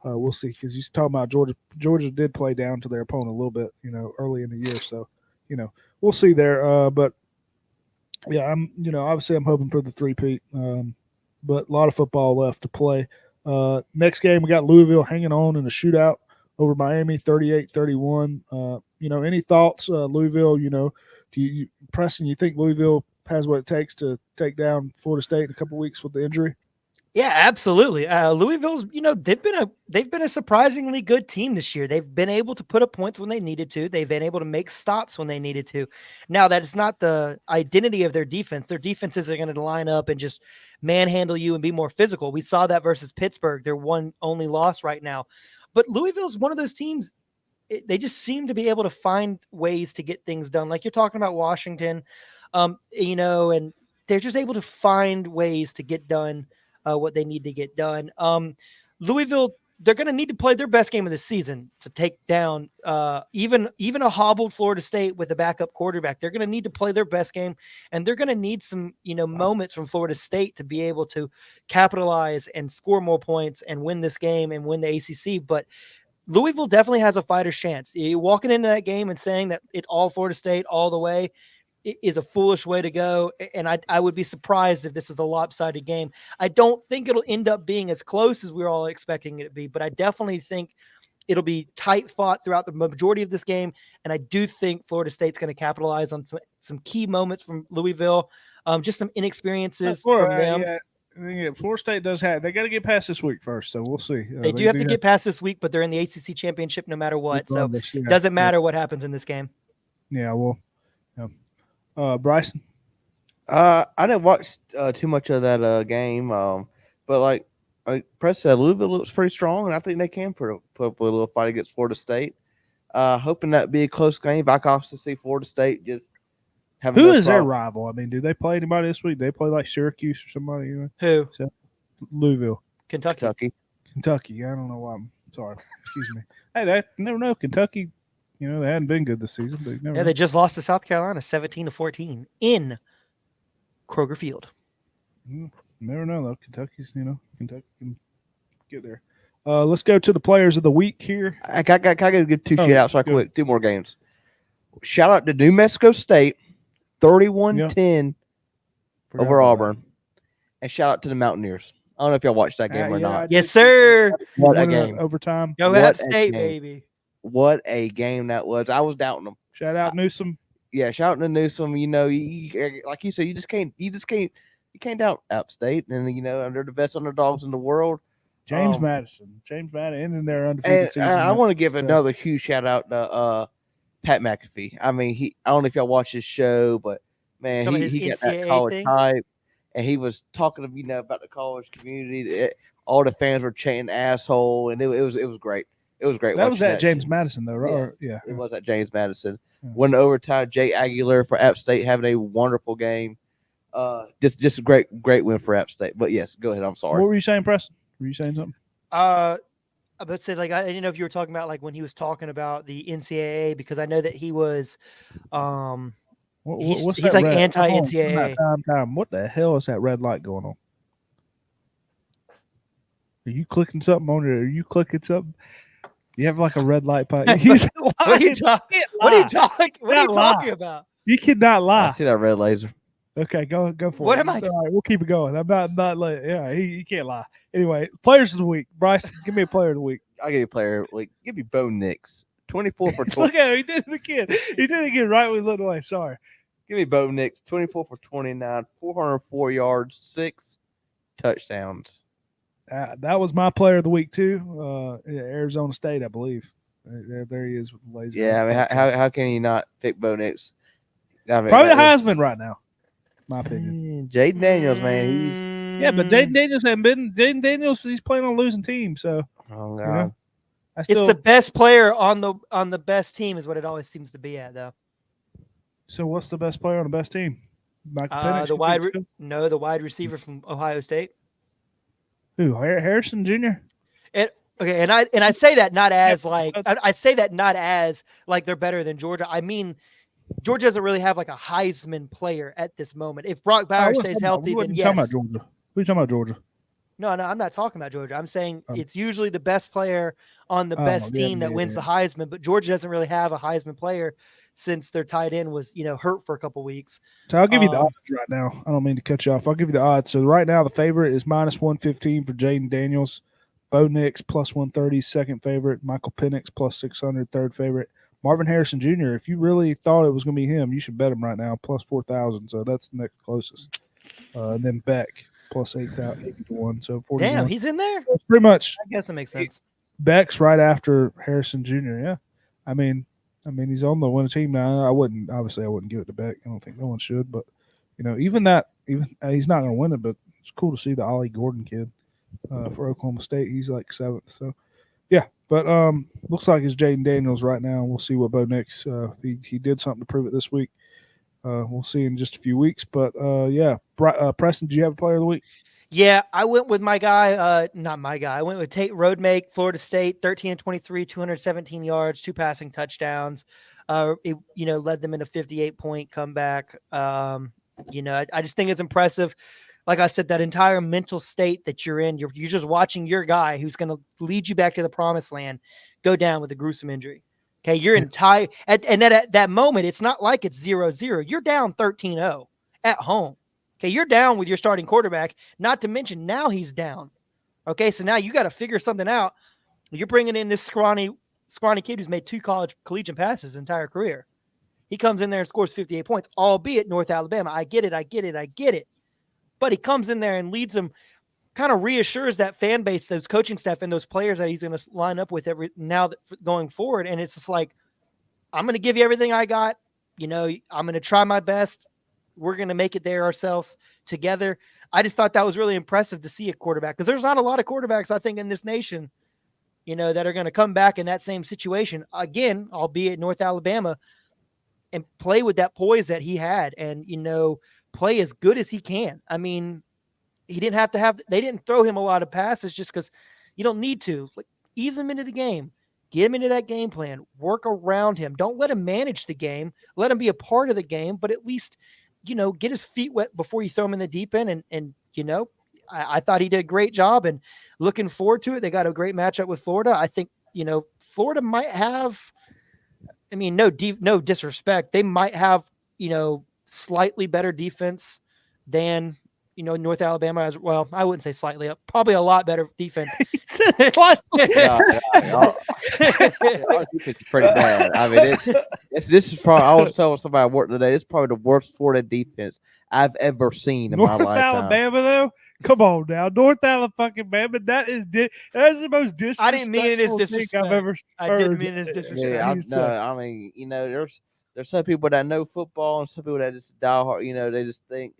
[SPEAKER 1] we'll see, because you're talking about Georgia. Georgia did play down to their opponent a little bit, early in the year, so we'll see there. But yeah, obviously I'm hoping for the 3-peat, but a lot of football left to play. Next game we got Louisville hanging on in a shootout over Miami, 38-31. Any thoughts, Louisville? Preston, you think Louisville has what it takes to take down Florida State in a couple weeks with the injury?
[SPEAKER 4] Yeah, absolutely. Louisville's, they've been a surprisingly good team this year. They've been able to put up points when they needed to. They've been able to make stops when they needed to. Now, that is not the identity of their defense. Their defenses are going to line up and just manhandle you and be more physical. We saw that versus Pittsburgh. They're one only loss right now. But Louisville's one of those teams, they just seem to be able to find ways to get things done. Like you're talking about Washington, and they're just able to find ways to get done what they need to get done. Louisville, they're going to need to play their best game of the season to take down even a hobbled Florida State with a backup quarterback. They're going to need to play their best game, and they're going to need some moments from Florida State to be able to capitalize and score more points and win this game and win the ACC. But Louisville definitely has a fighter's chance. You're walking into that game and saying that it's all Florida State all the way is a foolish way to go. And I would be surprised if this is a lopsided game. I don't think it'll end up being as close as we're all expecting it to be, but I definitely think It'll be tight fought throughout the majority of this game. And I do think Florida State's going to capitalize on some key moments from Louisville, just some inexperiences from them.
[SPEAKER 1] Yeah, Florida State does have. They got to get past this week first, so we'll see.
[SPEAKER 4] They do have to get past this week, but they're in the ACC championship no matter what. So it doesn't matter what happens in this game.
[SPEAKER 1] Yeah, well, Bryson.
[SPEAKER 2] I didn't watch too much of that game, but like Press said, Louisville looks pretty strong, and I think they can put up a little fight against Florida State. Hoping that be a close game. I can also see Florida State just having.
[SPEAKER 1] Who is their rival? I mean, do they play anybody this week? They play like Syracuse or somebody?
[SPEAKER 4] Who?
[SPEAKER 1] So, Louisville,
[SPEAKER 4] Kentucky.
[SPEAKER 1] I don't know why. I'm sorry. Excuse me. Hey, never know. Kentucky, they hadn't been good this season. But never know.
[SPEAKER 4] They just lost to South Carolina 17-14 in Kroger Field.
[SPEAKER 1] Never know though. Kentucky can get there. Let's go to the players of the week here.
[SPEAKER 2] I got to give two shout outs right quick. Two more games. Shout out to New Mexico State, 31-10 over Auburn. And shout out to the Mountaineers. I don't know if y'all watched that game or not.
[SPEAKER 4] Yes, sir.
[SPEAKER 2] What a game.
[SPEAKER 1] Overtime.
[SPEAKER 4] Go App State, baby.
[SPEAKER 2] What a game that was. I was doubting them.
[SPEAKER 1] Shout out Newsom.
[SPEAKER 2] Yeah, shout out to Newsom. You like you said, you can't doubt App State. And, they're the best underdogs in the world.
[SPEAKER 1] James Madison, ending their undefeated season.
[SPEAKER 2] I want to give another huge shout out to Pat McAfee. I mean, I don't know if y'all watch his show, but man, he got that college hype, and he was talking about the college community. All the fans were chanting "asshole," and it was great. It was great.
[SPEAKER 1] That was at James Madison, though, right?
[SPEAKER 2] Yes, it was at James Madison. Went to overtime. Jay Aguilar for App State having a wonderful game. Just a great win for App State. But yes, go ahead. I'm sorry.
[SPEAKER 1] What were you saying, Preston? Were you saying something?
[SPEAKER 4] I would say I didn't know if you were talking about when he was talking about the NCAA, because I know that he was he's like anti-NCAA.
[SPEAKER 1] Time. What the hell is that red light going on? Are you clicking something on it? Are you clicking something? You have like a red light pipe. He's
[SPEAKER 4] What are you talking about?
[SPEAKER 1] You cannot lie.
[SPEAKER 2] I see that red laser.
[SPEAKER 1] Okay, go for it.
[SPEAKER 4] What am I?
[SPEAKER 1] All right, we'll keep it going. I'm not letting. Yeah, he can't lie. Anyway, players of the week. Bryce, give me a player of the week.
[SPEAKER 2] I'll give you a player of the week. Give me Bo Nix. 24 for 20.
[SPEAKER 1] Look at him. He did it again. He did it again right when he looked away. Sorry.
[SPEAKER 2] Give me Bo Nix. 24 for 29, 404 yards, 6 touchdowns.
[SPEAKER 1] That was my player of the week too. Arizona State, I believe. There he is with the laser.
[SPEAKER 2] Yeah, I mean, how can you not pick Bo Nix? I mean,
[SPEAKER 1] probably the Heisman right now. My opinion.
[SPEAKER 2] Jaden Daniels, man,
[SPEAKER 1] but Jaden Daniels hasn't been. Jaden Daniels, he's playing on a losing team, so.
[SPEAKER 2] Oh God.
[SPEAKER 4] It's the best player on the best team is what it always seems to be at, though.
[SPEAKER 1] So what's the best player on the best team? Michael Penix,
[SPEAKER 4] the wide receiver from Ohio State.
[SPEAKER 1] Who? Harrison Jr.
[SPEAKER 4] Okay, and I say that not as I say that not as like they're better than Georgia. I mean, Georgia doesn't really have like a Heisman player at this moment. If Brock Bowers stays healthy, then yes.
[SPEAKER 1] Talking about Georgia. We're talking about Georgia.
[SPEAKER 4] No, I'm not talking about Georgia. I'm saying it's usually the best player on the best team that wins the Heisman, but Georgia doesn't really have a Heisman player since their tight end was, hurt for a couple weeks.
[SPEAKER 1] So I'll give you the odds right now. I don't mean to cut you off. I'll give you the odds. So right now the favorite is -115 for Jaden Daniels. Bo Nix +130, second favorite. Michael Penix +600, third favorite. Marvin Harrison Jr., if you really thought it was going to be him, you should bet him right now, +4,000. So that's the next closest. And then Beck +8,000, 80 to 1. So 40.
[SPEAKER 4] Damn, he's in there?
[SPEAKER 1] That's pretty much.
[SPEAKER 4] I guess that makes sense.
[SPEAKER 1] Beck's right after Harrison Jr., yeah. I mean, he's on the winning team now. I wouldn't give it to Beck. I don't think no one should, but even he's not going to win it. But it's cool to see the Ollie Gordon kid for Oklahoma State. He's like 7th. So yeah, but looks like it's Jaden Daniels right now. We'll see what Bo Nix. He did something to prove it this week. We'll see in just a few weeks. But yeah, Preston, do you have a player of the week?
[SPEAKER 4] Yeah, I went with my guy, not my guy. I went with Tate Rodemake, Florida State, 13-23, 217 yards, 2 passing touchdowns. It led them in a 58-point comeback. I just think it's impressive. Like I said, that entire mental state that you're in, you're just watching your guy who's going to lead you back to the promised land go down with a gruesome injury. Okay, you're entire and at that moment, it's not like it's 0-0. You're down 13-0 at home. Okay, you're down with your starting quarterback, not to mention now he's down. Okay, so now you got to figure something out. You're bringing in this scrawny kid who's made 2 collegiate passes his entire career. He comes in there and scores 58 points, albeit North Alabama. I get it. But he comes in there and leads them, kind of reassures that fan base, those coaching staff, and those players that he's going to line up with going forward. And it's just like, I'm going to give you everything I got. I'm going to try my best. We're going to make it there ourselves together. I just thought that was really impressive to see a quarterback, because there's not a lot of quarterbacks, I think, in this nation, that are going to come back in that same situation again, albeit North Alabama, and play with that poise that he had and, play as good as he can. I mean, he didn't have to they didn't throw him a lot of passes just because you don't need to. Like, ease him into the game, get him into that game plan, work around him. Don't let him manage the game. Let him be a part of the game, but at least, get his feet wet before you throw him in the deep end. And I thought he did a great job, and looking forward to it. They got a great matchup with Florida. I think, Florida might have, no disrespect. They might have, slightly better defense than, North Alabama as well. I wouldn't say slightly up, probably a lot better defense.
[SPEAKER 2] Our defense is pretty bad. I mean, this is probably, I was telling somebody I worked today, this is probably the worst Florida defense I've ever seen in my
[SPEAKER 1] North
[SPEAKER 2] lifetime.
[SPEAKER 1] Alabama, though? Come on now. North Alabama, that is the most disrespectful
[SPEAKER 4] I didn't mean it as disrespect.
[SPEAKER 1] I've ever
[SPEAKER 4] I
[SPEAKER 1] heard.
[SPEAKER 4] didn't mean it as disrespect.
[SPEAKER 2] I mean, there's some people that know football and some people that just die hard. They just think.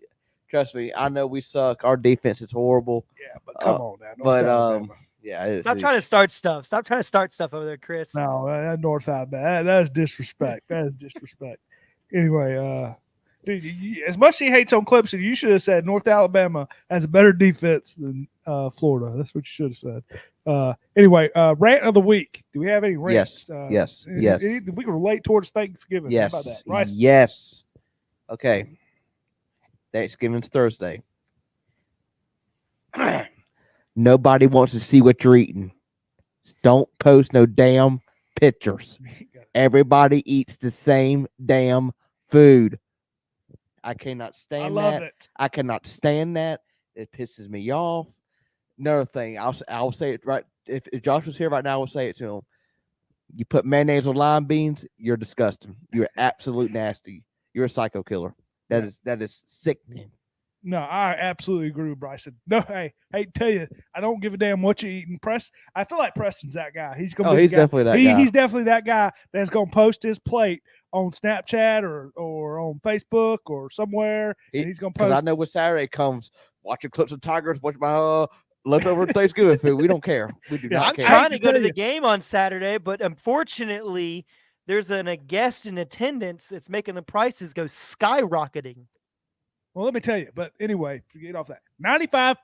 [SPEAKER 2] Trust me, I know we suck. Our defense is horrible.
[SPEAKER 1] Yeah, but come on now. North Alabama.
[SPEAKER 2] Yeah.
[SPEAKER 4] Stop trying to start stuff. Stop trying to start stuff over there, Chris.
[SPEAKER 1] No, that North Alabama. That is disrespect. That is disrespect. Anyway, dude, as much as he hates on Clemson, you should have said North Alabama has a better defense than Florida. That's what you should have said. Anyway, rant of the week. Do we have any rants?
[SPEAKER 2] Yes. Yes.
[SPEAKER 1] We can relate towards Thanksgiving.
[SPEAKER 2] Yes.
[SPEAKER 1] How about that? Right?
[SPEAKER 2] Yes. Okay. Thanksgiving's Thursday. Nobody wants to see what you're eating. Don't post no damn pictures. Everybody eats the same damn food. I cannot stand
[SPEAKER 1] I love
[SPEAKER 2] that.
[SPEAKER 1] it.
[SPEAKER 2] I cannot stand that. It pisses me off. Another thing, I'll say it right. If Josh was here right now, I will say it to him. You put mayonnaise on lima beans, you're disgusting. You're absolute nasty. You're a psycho killer. That is sickening.
[SPEAKER 1] No, I absolutely agree with Bryson. No, hey, tell you, I don't give a damn what you eating. I feel like Preston's that guy. He's gonna.
[SPEAKER 2] He's definitely that guy.
[SPEAKER 1] He's definitely that guy that's gonna post his plate on Snapchat or on Facebook or somewhere. And he's gonna post.
[SPEAKER 2] I know when Saturday comes, watching clips of Tigers, watch my leftover Thanksgiving food. We don't care. We do not care.
[SPEAKER 4] I'm trying to go to the game on Saturday, but unfortunately, there's a guest in attendance that's making the prices go skyrocketing.
[SPEAKER 1] Well, let me tell you. But anyway, forget off that. 95%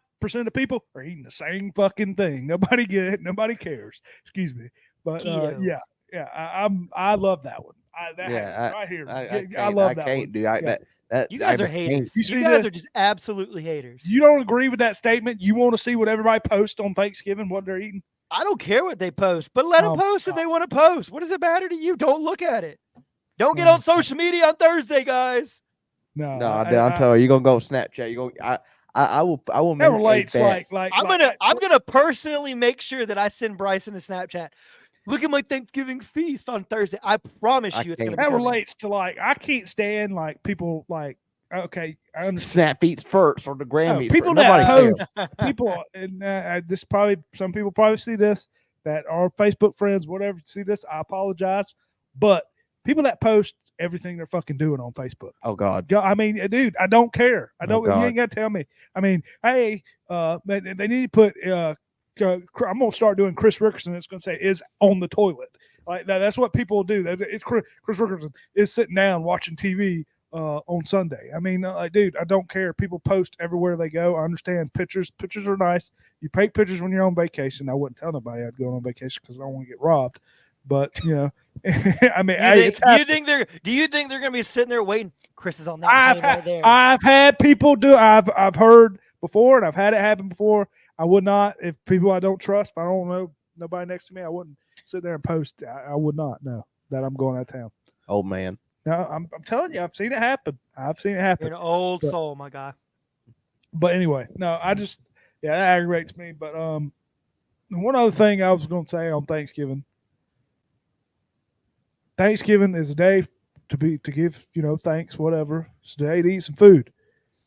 [SPEAKER 1] of people are eating the same fucking thing. Nobody cares. Excuse me. But yeah. I love that one. Right here. I love that one.
[SPEAKER 2] Dude.
[SPEAKER 4] You guys are haters. You guys are just absolutely haters.
[SPEAKER 1] You don't agree with that statement? You want to see what everybody posts on Thanksgiving, what they're eating?
[SPEAKER 4] I don't care what they post, but let them post if they want to post. What does it matter to you? Don't look at it. Don't get on social media on Thursday, guys.
[SPEAKER 2] No, I'm telling you, you're gonna go on Snapchat. You go. I will.
[SPEAKER 1] That relates like
[SPEAKER 4] I'm gonna personally make sure that I send Bryson a Snapchat. Look at my Thanksgiving feast on Thursday. I promise you, it's gonna.
[SPEAKER 1] That relates to I can't stand people Okay, I understand.
[SPEAKER 2] Snap feeds first or the Grammys.
[SPEAKER 1] People that post, people, and this probably some people probably see this that are Facebook friends, whatever. See this, I apologize, but people that post everything they're fucking doing on Facebook.
[SPEAKER 2] Oh God.
[SPEAKER 1] I mean, dude, I don't care. I don't. You ain't got to tell me. I mean, hey, they need to put. I'm gonna start doing Chris Rickerson. It's gonna say is on the toilet. Like that's what people do. It's Chris Rickerson is sitting down watching TV. On Sunday. I mean, dude, I don't care. People post everywhere they go. I understand pictures. Pictures are nice. You take pictures when you're on vacation. I wouldn't tell nobody I'd go on vacation because I don't want to get robbed. But I mean,
[SPEAKER 4] do you think they're going to be sitting there waiting? Chris is on that plane right there.
[SPEAKER 1] I've had people do. I've heard before, and I've had it happen before. I would not, if people I don't trust, if I don't know nobody next to me, I wouldn't sit there and post. I would not know that I'm going out of town.
[SPEAKER 2] Oh man.
[SPEAKER 1] No, I'm telling you, I've seen it happen. You're
[SPEAKER 4] an old soul, my guy.
[SPEAKER 1] But anyway, no, that aggravates me. But And one other thing I was going to say on Thanksgiving. Thanksgiving is a day to give thanks, whatever. It's a day to eat some food.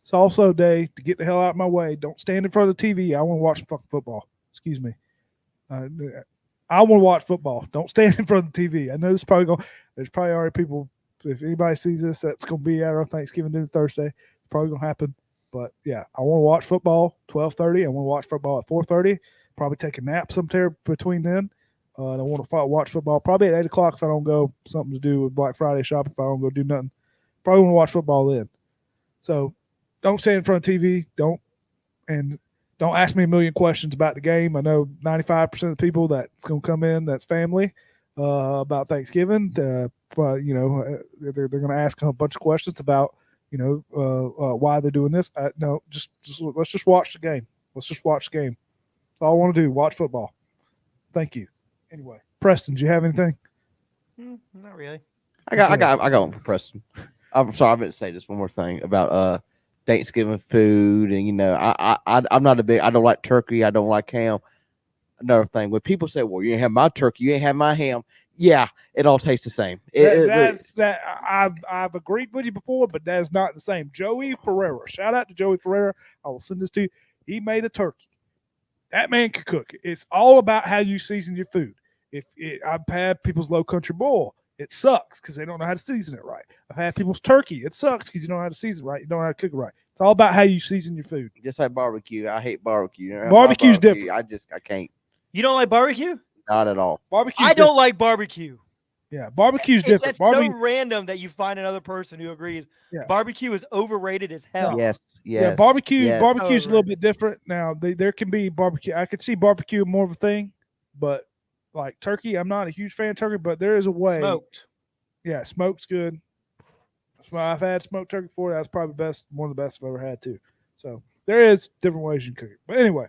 [SPEAKER 1] It's also a day to get the hell out of my way. Don't stand in front of the TV. I want to watch fucking football. Excuse me. I want to watch football. Don't stand in front of the TV. I know there's probably already people. If anybody sees this, that's going to be out on Thanksgiving dinner Thursday. It's probably going to happen. But yeah, I want to watch football 12:30. I want to watch football at 4:30. Probably take a nap sometime between then. And I want to watch football probably at 8 o'clock if I don't go something to do with Black Friday shopping. If I don't go do nothing, probably want to watch football then. So don't stand in front of TV. Don't ask me a million questions about the game. I know 95% of the people that's going to come in that's family about Thanksgiving. But they're going to ask a bunch of questions about why they're doing this. No, just let's just watch the game. Let's just watch the game. That's all I want to do. Watch football. Thank you. Anyway, Preston, do you have anything?
[SPEAKER 4] Not really.
[SPEAKER 2] I got one for Preston. I'm sorry, I meant to say this one more thing about Thanksgiving food, and I'm not a big. I don't like turkey. I don't like ham. Another thing, when people say, "Well, you ain't have my turkey, you ain't have my ham," yeah, it all tastes the same.
[SPEAKER 1] I've agreed with you before, but that's not the same. Joey Ferreira, shout out to Joey Ferreira. I will send this to you. He made a turkey. That man could cook. It's all about how you season your food. I've had people's low country boil. It sucks because they don't know how to season it right. I've had people's turkey. It sucks because you don't know how to season it right. You don't know how to cook it right. It's all about how you season your food.
[SPEAKER 2] Just like barbecue. I hate barbecue.
[SPEAKER 1] Barbecue's different.
[SPEAKER 2] I can't.
[SPEAKER 4] You don't like barbecue?
[SPEAKER 2] Not at all.
[SPEAKER 4] I don't like barbecue.
[SPEAKER 1] Yeah, barbecue's different.
[SPEAKER 4] That's so random that you find another person who agrees.
[SPEAKER 1] Yeah.
[SPEAKER 4] Barbecue is overrated as hell.
[SPEAKER 2] Yes.
[SPEAKER 1] Yeah, barbecue's a little bit different. Now, there can be barbecue. I could see barbecue more of a thing, but like turkey, I'm not a huge fan of turkey, but there is a way.
[SPEAKER 4] Smoked.
[SPEAKER 1] Yeah, smoked's good. I've had smoked turkey before. That's probably one of the best I've ever had too. So there is different ways you can cook it. But anyway,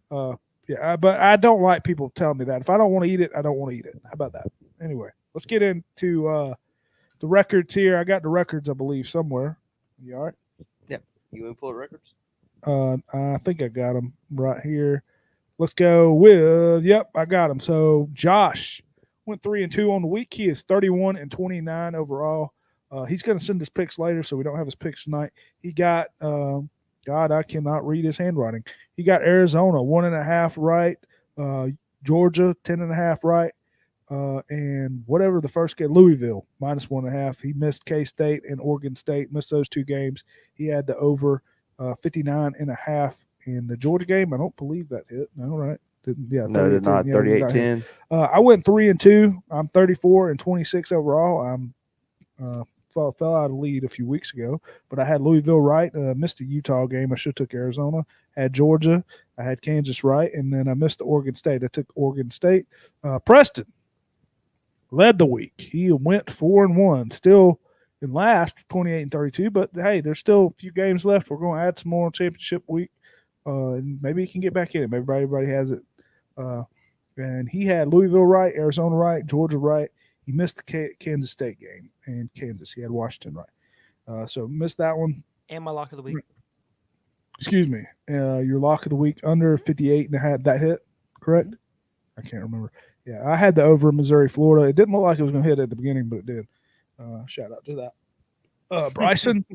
[SPEAKER 1] but I don't like people telling me that. If I don't want to eat it, I don't want to eat it. How about that? Anyway, let's get into the records here. I got the records, I believe, somewhere. You all right?
[SPEAKER 2] Yeah. You want to pull the records?
[SPEAKER 1] I think I got them right here. Let's go with, I got them. So Josh went 3-2 on the week. He is 31-29 overall. He's going to send us picks later, so we don't have his picks tonight. He got, God, I cannot read his handwriting. He got Arizona 1.5 right, Georgia 10.5 right, and whatever the first game, Louisville -1.5. He missed K-State and Oregon State, missed those two games. He had the over 59.5 in the Georgia game. I don't believe that hit. No, right? Didn't, yeah,
[SPEAKER 2] no, did not. 38-10.
[SPEAKER 1] I went 3-2. I'm 34-26 overall. I'm fell out of lead a few weeks ago, but I had Louisville right. Missed the Utah game. I should have took Arizona. Had Georgia. I had Kansas right, and then I missed the Oregon State. I took Oregon State. Preston led the week. He went 4-1, still in last, 28-32. But hey, there's still a few games left. We're going to add some more championship week, and maybe he can get back in it. Maybe everybody has it. And he had Louisville right, Arizona right, Georgia right. He missed the Kansas State game and Kansas. He had Washington right. So missed that one.
[SPEAKER 4] And my lock of the week.
[SPEAKER 1] Excuse me. Your lock of the week under 58.5. That hit, correct? I can't remember. Yeah, I had the over Missouri, Florida. It didn't look like it was going to hit at the beginning, but it did. Shout out to that. Bryson,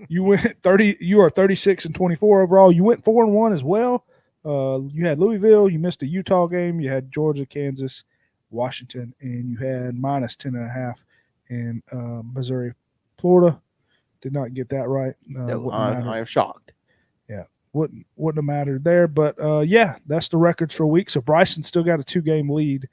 [SPEAKER 1] you went 30. You are 36-24 overall. You went 4-1 as well. You had Louisville. You missed the Utah game. You had Georgia, Kansas, Washington, and you had -10.5 in Missouri, Florida. Did not get that right.
[SPEAKER 2] No, I am shocked.
[SPEAKER 1] Yeah, wouldn't have mattered there. But that's the records for a week. So Bryson still got a 2-game lead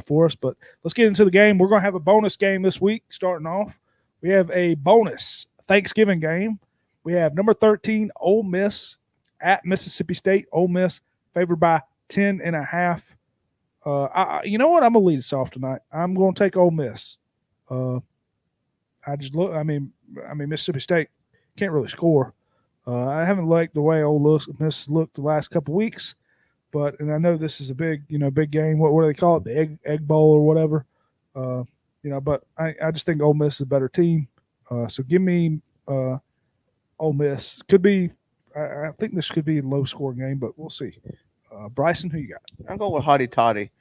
[SPEAKER 1] for us. But let's get into the game. We're going to have a bonus game this week. Starting off, we have a bonus Thanksgiving game. We have number 13 Ole Miss at Mississippi State. Ole Miss favored by 10.5. You know what? I'm gonna lead us off tonight. I'm gonna take Ole Miss. I just look. I mean, Mississippi State can't really score. I haven't liked the way Ole Miss looked the last couple weeks, and I know this is a big game. What do they call it? The egg bowl or whatever. But I just think Ole Miss is a better team. So give me Ole Miss. Could be. I think this could be a low scoring game, but we'll see. Bryson, who you got?
[SPEAKER 2] I'm going with Hotty Toddy.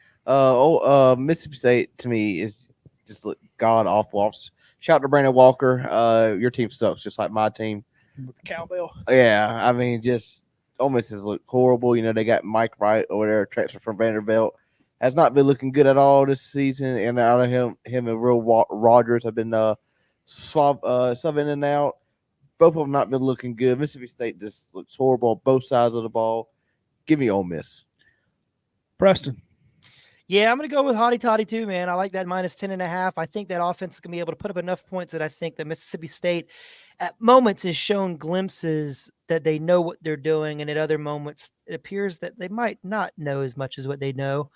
[SPEAKER 2] Mississippi State to me is just god awful. Shout out to Brandon Walker. Your team sucks, just like my team.
[SPEAKER 1] With the cowbell.
[SPEAKER 2] Yeah, I mean, just Ole Miss has looked horrible. They got Mike Wright over there, transfer from Vanderbilt, has not been looking good at all this season. And out of him and Will Rogers have been sub in and out. Both of them not been looking good. Mississippi State just looks horrible on both sides of the ball. Give me Ole Miss.
[SPEAKER 1] Preston.
[SPEAKER 4] Yeah, I'm going to go with Hotty Toddy too, man. I like that minus 10.5. I think that offense is going to be able to put up enough points that I think that Mississippi State at moments has shown glimpses that they know what they're doing. And at other moments, it appears that they might not know as much as what they know.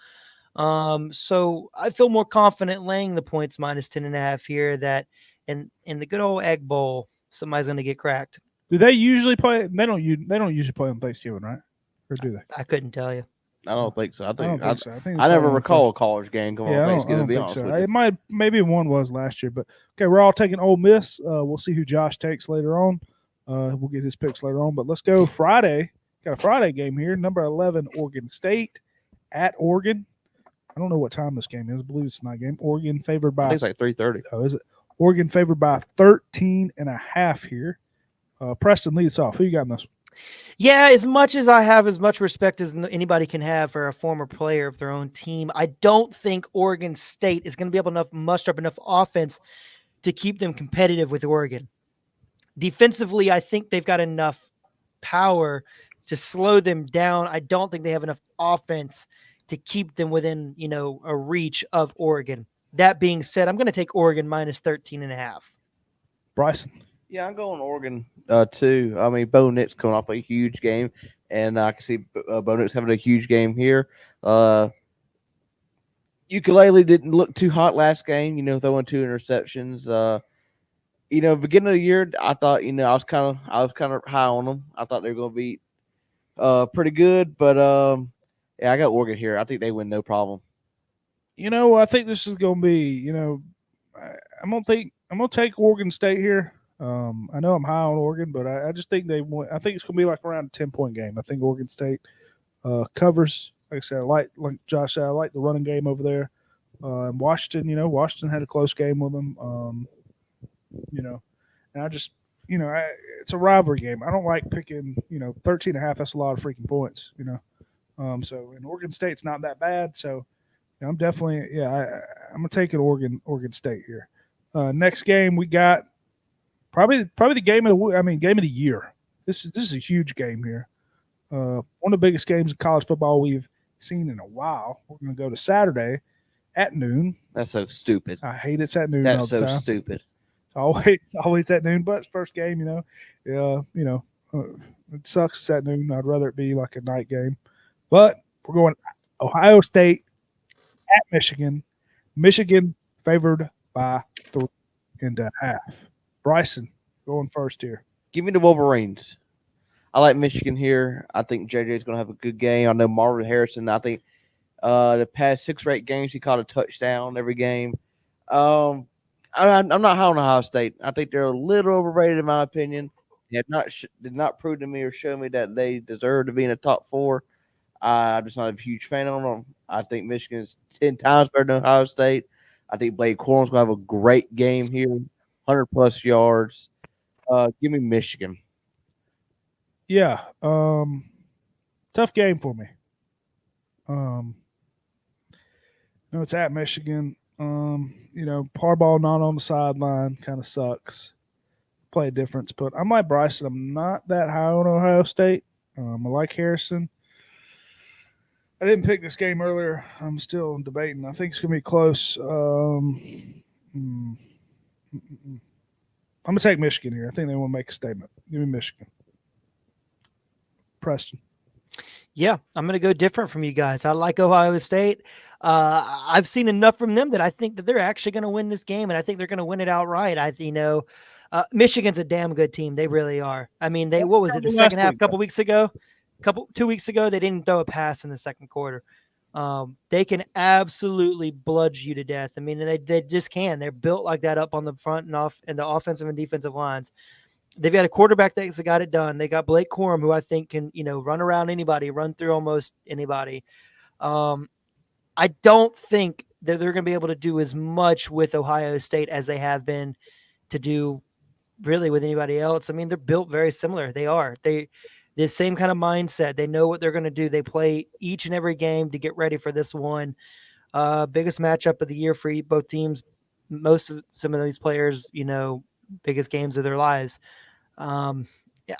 [SPEAKER 4] So I feel more confident laying the points minus 10.5 here that in the good old Egg Bowl, somebody's going to get cracked.
[SPEAKER 1] Do they usually play? They don't usually play on Thanksgiving, right? Or do they?
[SPEAKER 4] I couldn't tell you.
[SPEAKER 2] I don't think so. I
[SPEAKER 1] don't think so. I think
[SPEAKER 2] I
[SPEAKER 1] it's
[SPEAKER 2] never
[SPEAKER 1] on
[SPEAKER 2] recall a college game going on Thanksgiving. To be honest with you,
[SPEAKER 1] it maybe one was last year, but okay, we're all taking Ole Miss. We'll see who Josh takes later on. We'll get his picks later on, but let's go Friday. Got a Friday game here. Number 11, Oregon State at Oregon. I don't know what time this game is. I believe it's a night game. Oregon favored by.
[SPEAKER 2] I think it's like 3:30.
[SPEAKER 1] Oh, is it? Oregon favored by 13.5 here. Preston leads off. Who you got in this one?
[SPEAKER 4] Yeah, as much as I have as much respect as anybody can have for a former player of their own team, I don't think Oregon State is going to be able to muster up enough offense to keep them competitive with Oregon. Defensively, I think they've got enough power to slow them down. I don't think they have enough offense to keep them within, a reach of Oregon. That being said, I'm going to take Oregon minus 13.5.
[SPEAKER 1] Bryson.
[SPEAKER 2] Yeah, I'm going Oregon too. I mean, Bo Nix coming off a huge game, and I can see Bo Nix having a huge game here. Ukulele didn't look too hot last game, throwing 2 interceptions. Beginning of the year, I thought, I was kind of high on them. I thought they were going to be pretty good, but yeah, I got Oregon here. I think they win no problem.
[SPEAKER 1] I think this is going to be, I'm going to take Oregon State here. I know I'm high on Oregon, but I just think they win. I think it's going to be like around a 10-point game. I think Oregon State covers. Like I said, like Josh said, I like the running game over there. And Washington had a close game with them. And I just, it's a rivalry game. I don't like picking, 13.5. That's a lot of freaking points, So, and Oregon State's not that bad. So, I'm definitely, I'm going to take it Oregon State here. Next game we got probably the game of the year. This is a huge game here. One of the biggest games of college football we've seen in a while. We're going to go to Saturday at noon.
[SPEAKER 2] That's so stupid.
[SPEAKER 1] I hate it's at noon.
[SPEAKER 2] That's
[SPEAKER 1] all the
[SPEAKER 2] so
[SPEAKER 1] time.
[SPEAKER 2] stupid.
[SPEAKER 1] It's always at noon, but it's first game, it sucks it's at noon. I'd rather it be like a night game. But we're going Ohio State at Michigan. Michigan favored by 3.5. Bryson going first here.
[SPEAKER 2] Give me the Wolverines. I like Michigan here. I think JJ is going to have a good game. I know Marvin Harrison. I think the past 6 or 8 games he caught a touchdown every game. I'm not high on Ohio State. I think they're a little overrated in my opinion. They did not prove to me or show me that they deserve to be in the top 4. I'm just not a huge fan of them. I think Michigan is 10 times better than Ohio State. I think Blake Corum's going to have a great game here, 100-plus yards. Give me Michigan.
[SPEAKER 1] Yeah, tough game for me. It's at Michigan. Harbaugh not on the sideline kind of sucks. Play a difference, but I'm like Bryson. I'm not that high on Ohio State. I like Harrison. I didn't pick this game earlier. I'm still debating. I think it's going to be close. I'm going to take Michigan here. I think they want to make a statement. Give me Michigan. Preston.
[SPEAKER 4] Yeah, I'm going to go different from you guys. I like Ohio State. I've seen enough from them that I think that they're actually going to win this game, and I think they're going to win it outright. Michigan's a damn good team. They really are. I mean, what was it, the second half, 2 weeks ago, they didn't throw a pass in the second quarter. They can absolutely bludge you to death. I mean, they just can. They're built like that up on the front and off, and the offensive and defensive lines. they've got a quarterback that's got it done. They got Blake Corum, who I think can, run around anybody, run through almost anybody. I don't think that they're going to be able to do as much with Ohio State as they have been to do really with anybody else. I mean, they're built very similar. They are. The same kind of mindset. They know what they're going to do. They play each and every game to get ready for this one. Biggest matchup of the year for both teams. Some of these players, biggest games of their lives. Yeah,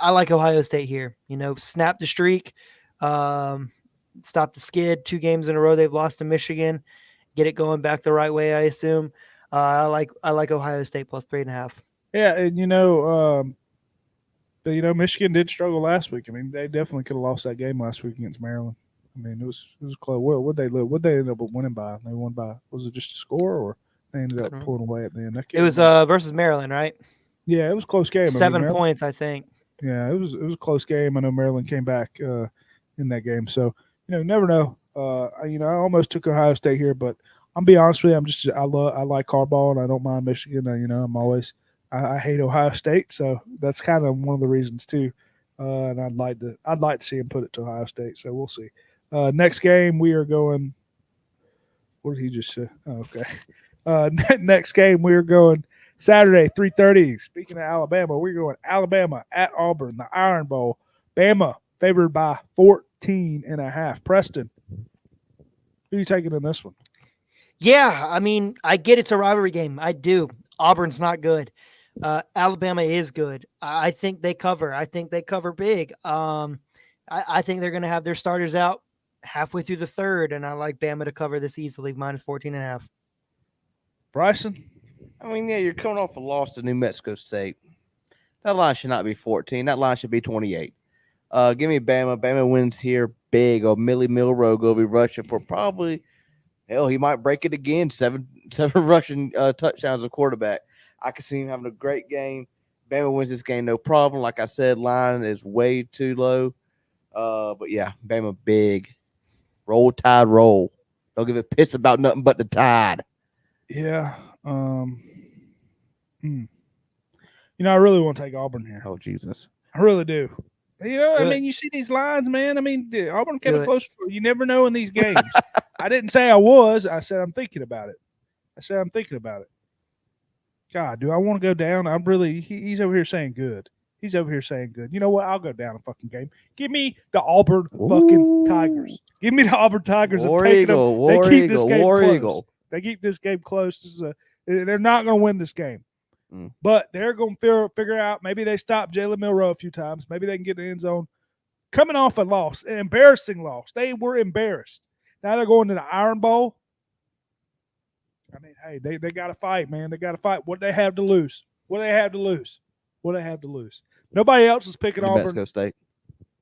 [SPEAKER 4] I like Ohio State here. Snap the streak, stop the skid. 2 games in a row they've lost to Michigan. Get it going back the right way, I assume. I like Ohio State plus 3.5.
[SPEAKER 1] Yeah, and Michigan did struggle last week. I mean, they definitely could have lost that game last week against Maryland. I mean, it was close. What they end up winning by? They won by, was it just a score, or they ended up pulling away at the end?
[SPEAKER 4] It was versus Maryland, right?
[SPEAKER 1] Yeah, it was a close game.
[SPEAKER 4] 7 points, I think.
[SPEAKER 1] Yeah, it was a close game. I know Maryland came back in that game, so never know. I almost took Ohio State here, but I'm be honest with you, I like hardball and I don't mind Michigan. I'm always I hate Ohio State, so that's kind of one of the reasons too. And I'd like to see him put it to Ohio State. So we'll see. Next game we are going. What did he just say? Oh, okay. Next game we are going Saturday 3:30. Speaking of Alabama, we're going Alabama at Auburn, the Iron Bowl. Bama favored by 14.5. Preston, who are you taking in this one?
[SPEAKER 4] Yeah, I mean, I get it's a rivalry game. I do. Auburn's not good. Alabama is good. I think they cover. I think they cover big. I think they're going to have their starters out halfway through the third, and I like Bama to cover this easily, minus 14.5.
[SPEAKER 1] Bryson?
[SPEAKER 2] I mean, yeah, you're coming off a loss to New Mexico State. That line should not be 14. That line should be 28. Give me Bama. Bama wins here big. Millie Milroe will be rushing for probably, hell, he might break it again. Seven rushing touchdowns a quarterback. I can see him having a great game. Bama wins this game, no problem. Like I said, line is way too low. But yeah, Bama big. Roll Tide roll. Don't give a piss about nothing but the Tide.
[SPEAKER 1] Yeah. I really want to take Auburn here.
[SPEAKER 2] Oh, Jesus.
[SPEAKER 1] I really do. I mean, you see these lines, man. I mean, Auburn kept it close. You never know in these games. I didn't say I was. I said I'm thinking about it. God, do I want to go down? I'm really. He's over here saying good. He's over here saying good. You know what? I'll go down a fucking game. Give me the Auburn fucking Tigers. Give me the Auburn Tigers.
[SPEAKER 2] War Eagle. War Eagle.
[SPEAKER 1] They keep this game close. They're not going to win this game. But they're going to figure out, maybe they stop Jalen Milroe a few times. Maybe they can get in the end zone. Coming off a loss, an embarrassing loss. They were embarrassed. Now they're going to the Iron Bowl. I mean, hey, they got to fight, man. They got to fight. What they have to lose? Nobody else is picking Auburn.
[SPEAKER 2] Mexico State.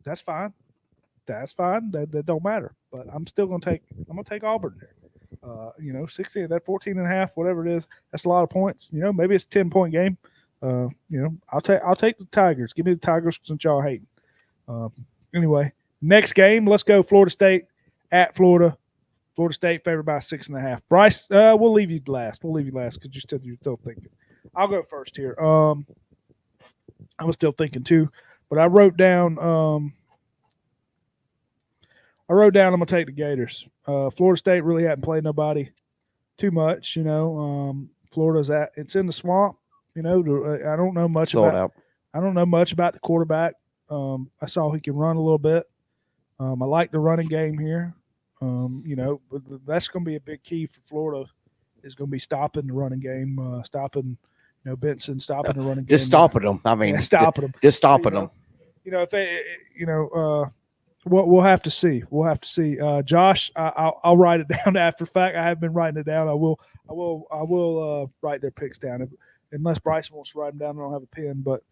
[SPEAKER 1] That's fine. That don't matter. But I'm still going to take Auburn there. 16, that 14.5, whatever it is, that's a lot of points. Maybe it's a 10-point game. I'll take the Tigers. Give me the Tigers since y'all hating. Anyway, next game, let's go Florida State at Florida. Florida State favored by 6.5. Bryce, we'll leave you last. Because you said you're still thinking. I'll go first here. I was still thinking too, but I wrote down. I'm gonna take the Gators. Florida State really hadn't played nobody too much. Florida's it's in the swamp. I don't know much about. I don't know much about the quarterback. I saw he can run a little bit. I like the running game here. But that's going to be a big key for Florida. Is going to be stopping the running game, stopping, Benson, stopping the running game.
[SPEAKER 2] Just stopping them. I mean,
[SPEAKER 1] stopping them.
[SPEAKER 2] Just stopping them.
[SPEAKER 1] If they, we'll have to see. Josh, I'll write it down after fact. I have been writing it down. I will write their picks down. Unless Bryson wants to write them down, I don't have a pen. But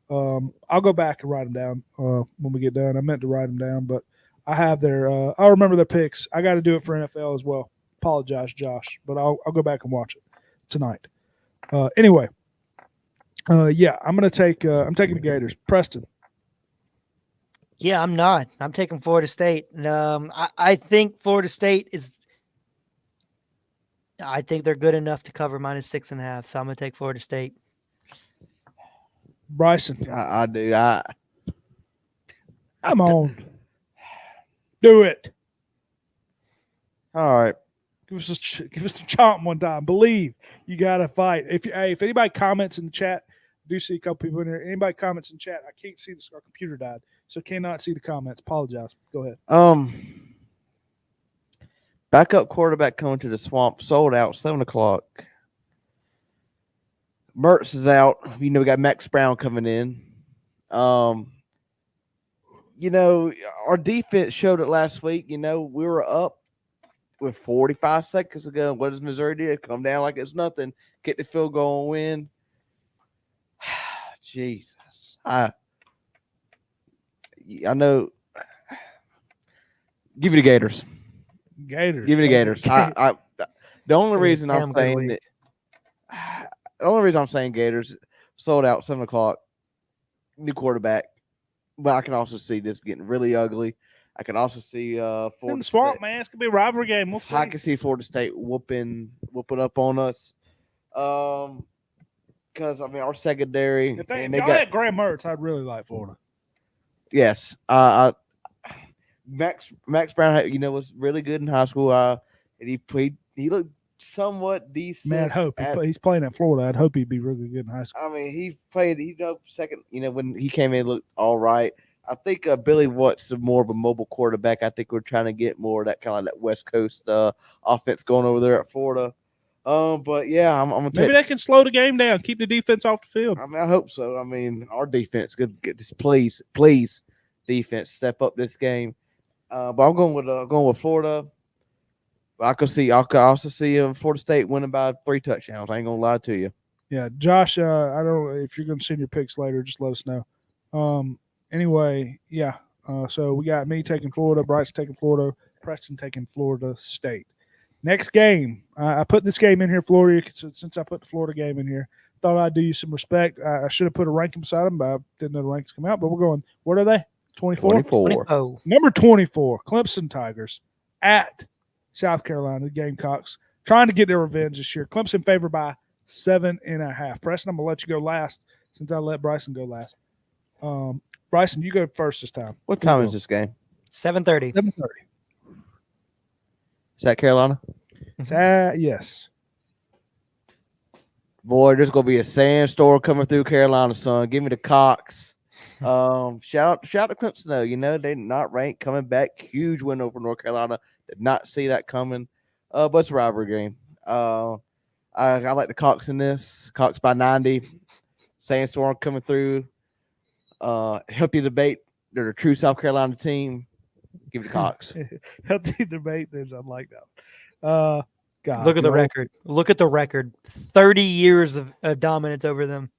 [SPEAKER 1] I'll go back and write them down when we get done. I meant to write them down, but I have I'll remember their picks. I got to do it for NFL as well. Apologize, Josh, but I'll go back and watch it tonight. Anyway, I'm taking the Gators. Preston.
[SPEAKER 4] Yeah, I'm not. I'm taking Florida State. I think Florida State is. I think they're good enough to cover minus 6.5. So I'm going to take Florida State.
[SPEAKER 1] Bryson,
[SPEAKER 2] I do.
[SPEAKER 1] come on. Do it.
[SPEAKER 2] All right.
[SPEAKER 1] Give us the chomp one time. Believe you got to fight. If anybody comments in the chat, I do see a couple people in there. Anybody comments in the chat, I can't see this. Our computer died, so cannot see the comments. Apologize. Go ahead.
[SPEAKER 2] Backup quarterback coming to the Swamp, sold out, 7:00. Mertz is out. We got Max Brown coming in. Our defense showed it last week. We were up with 45 seconds ago. What does Missouri do? Come down like it's nothing, get the field goal and win. Jesus. I know. Give me the Gators.
[SPEAKER 1] Gators.
[SPEAKER 2] Give me the Gators. The only reason I'm
[SPEAKER 4] damn good
[SPEAKER 2] saying
[SPEAKER 4] week.
[SPEAKER 2] the only reason I'm saying Gators, sold out, 7:00, new quarterback. But I can also see this getting really ugly. I can also see
[SPEAKER 1] In
[SPEAKER 2] Florida
[SPEAKER 1] the Swamp,
[SPEAKER 2] State.
[SPEAKER 1] man. It's gonna be a rivalry game. We'll see.
[SPEAKER 2] I can see Florida State whooping up on us. Because our secondary,
[SPEAKER 1] If
[SPEAKER 2] and
[SPEAKER 1] y'all had Graham Mertz, I'd really like Florida.
[SPEAKER 2] yes, Max Brown, was really good in high school. And he looked somewhat decent.
[SPEAKER 1] Man, I'd hope he's playing at Florida. I'd hope he'd be really good in high school.
[SPEAKER 2] I mean, he played. Second. When he came in, he looked all right. I think Billy Watt's more of a mobile quarterback. I think we're trying to get more of that kind of that West Coast offense going over there at Florida. But yeah, I'm gonna
[SPEAKER 1] Maybe they can slow the game down, keep the defense off the field.
[SPEAKER 2] I mean, I hope so. I mean, our defense could get this. Please, defense, step up this game. But I'm going with Florida. But I could also see Florida State winning by 3 touchdowns. I ain't gonna lie to you.
[SPEAKER 1] Yeah, Josh. I don't know if you're going to send your picks later. Just let us know. Anyway, yeah. So we got me taking Florida, Bryce taking Florida, Preston taking Florida State. Next game, I put this game in here, Florida, since I put the Florida game in here. Thought I'd do you some respect. I should have put a ranking beside them, but I didn't know the rankings come out. But we're going, what are they? 24?
[SPEAKER 4] 24.
[SPEAKER 1] Number 24, Clemson Tigers at South Carolina, the Gamecocks, trying to get their revenge this year. Clemson favored by 7.5. Preston, I'm going to let you go last since I let Bryson go last. Bryson, you go first this time.
[SPEAKER 2] What time is this game?
[SPEAKER 4] 7:30.
[SPEAKER 1] 7:30.
[SPEAKER 2] Is that Carolina?
[SPEAKER 1] Yes.
[SPEAKER 2] Boy, there's gonna be a sandstorm coming through Carolina, son. Give me the Cox. Shout out to Clemson though. They're not ranked, coming back. Huge win over North Carolina. Did not see that coming. But it's a rivalry game. I like the Cox in this. Cox by 90. Sandstorm coming through. Healthy debate. They're the true South Carolina team. Give it to Cox.
[SPEAKER 1] Healthy debate. There's unlike that. God,
[SPEAKER 4] Look at the record. Look at the record. 30 years of dominance over them.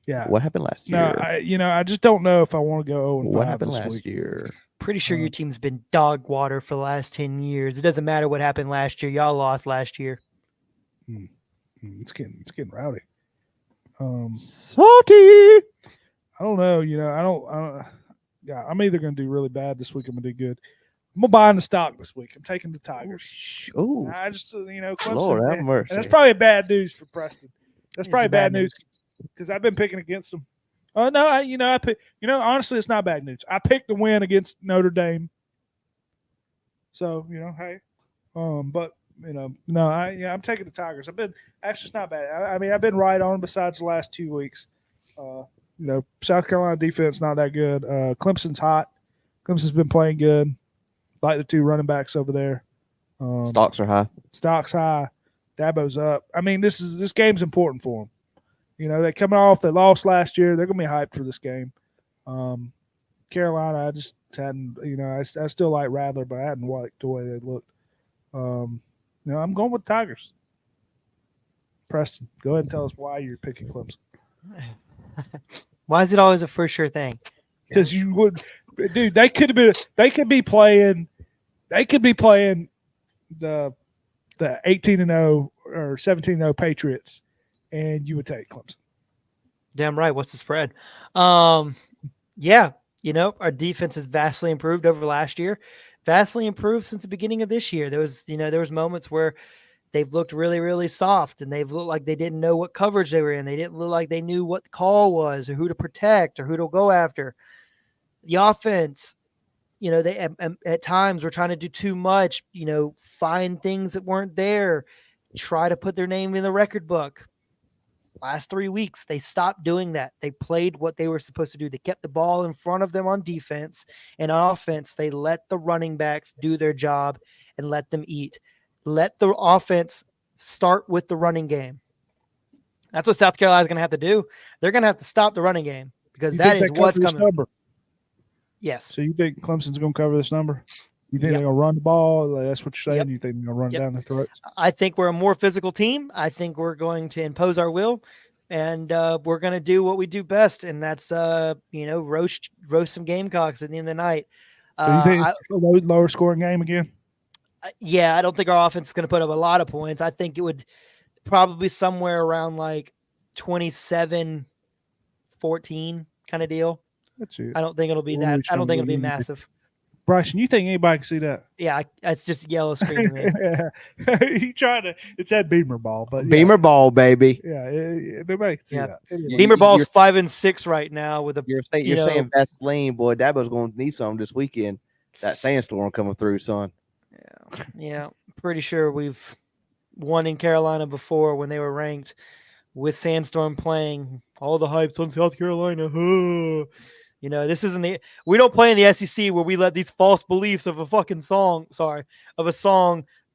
[SPEAKER 1] Yeah.
[SPEAKER 2] What happened last year?
[SPEAKER 1] No, I just don't know if I want to go 0-5
[SPEAKER 2] What happened
[SPEAKER 1] this
[SPEAKER 2] last
[SPEAKER 1] week.
[SPEAKER 2] year?
[SPEAKER 4] Pretty sure your team's been dog water for the last 10 years. It doesn't matter what happened last year. Y'all lost last year.
[SPEAKER 1] It's getting rowdy.
[SPEAKER 2] Salty.
[SPEAKER 1] I don't know. I don't. Yeah, I'm either going to do really bad this week. I'm going to do good. I'm going to buy in the stock this week. I'm taking the Tigers.
[SPEAKER 2] Oh,
[SPEAKER 1] I just, Clemson.
[SPEAKER 2] Lord have
[SPEAKER 1] and
[SPEAKER 2] mercy.
[SPEAKER 1] that's probably bad news for Preston. That's
[SPEAKER 4] It's
[SPEAKER 1] probably
[SPEAKER 4] bad
[SPEAKER 1] bad news because I've been picking against them. Oh no, I pick. Honestly, it's not bad news. I picked the win against Notre Dame. So hey, but no, I'm taking the Tigers. Actually, it's not bad. I mean, I've been right on besides the last 2 weeks. South Carolina defense not that good. Clemson's hot. Clemson's been playing good. Like the 2 running backs over there.
[SPEAKER 2] Stocks are high.
[SPEAKER 1] Stocks high. Dabo's up. I mean, this game's important for them. They're coming off. They lost last year. They're going to be hyped for this game. Carolina, I just hadn't. I still like Rattler, but I hadn't liked the way they looked. I'm going with Tigers. Preston, go ahead and tell us why you're picking Clemson.
[SPEAKER 4] Why is it always a for sure thing?
[SPEAKER 1] Because you would, dude. They could be playing the 18-0 or 17-0 Patriots, and you would take Clemson.
[SPEAKER 4] Damn right. What's the spread? Yeah, our defense has vastly improved over last year. Vastly improved since the beginning of this year. There was moments where they've looked really, really soft, and they've looked like they didn't know what coverage they were in. They didn't look like they knew what the call was or who to protect or who to go after. The offense, they at times were trying to do too much, find things that weren't there, try to put their name in the record book. Last 3 weeks, they stopped doing that. They played what they were supposed to do. They kept the ball in front of them on defense, and on offense, they let the running backs do their job and let them eat. Let the offense start with the running game. That's what South Carolina's going to have to do. They're going to have to stop the running game because that is what's coming.
[SPEAKER 1] Number?
[SPEAKER 4] Yes.
[SPEAKER 1] So you think Clemson's going to cover this number? You think
[SPEAKER 4] Yep.
[SPEAKER 1] they're going to run the ball? Like, that's what you're saying?
[SPEAKER 4] Yep.
[SPEAKER 1] You think they're going to run it down their throats?
[SPEAKER 4] I think we're a more physical team. I think we're going to impose our will, and we're going to do what we do best, and that's roast some Gamecocks at the end of the night.
[SPEAKER 1] So you think it's a lower scoring game again?
[SPEAKER 4] Yeah, I don't think our offense is going to put up a lot of points. I think it would probably somewhere around like 27-14 kind of deal.
[SPEAKER 1] That's it.
[SPEAKER 4] I don't think it'll be that. I don't think it'll be massive.
[SPEAKER 1] Bryson, you think anybody can see that?
[SPEAKER 4] Yeah, it's just a yellow screen to me.
[SPEAKER 1] You trying to? It's that Beamer ball, but
[SPEAKER 2] Beamer ball, baby.
[SPEAKER 1] Yeah, nobody can see that.
[SPEAKER 4] Beamer ball's 5-6 right now with a.
[SPEAKER 2] You're saying Vaseline, boy. Dabo's going to need some this weekend. That sandstorm coming through, son.
[SPEAKER 4] Yeah. Pretty sure we've won in Carolina before when they were ranked with Sandstorm playing. All the hype's on South Carolina. This isn't we don't play in the SEC where we let these false beliefs of a fucking song, thing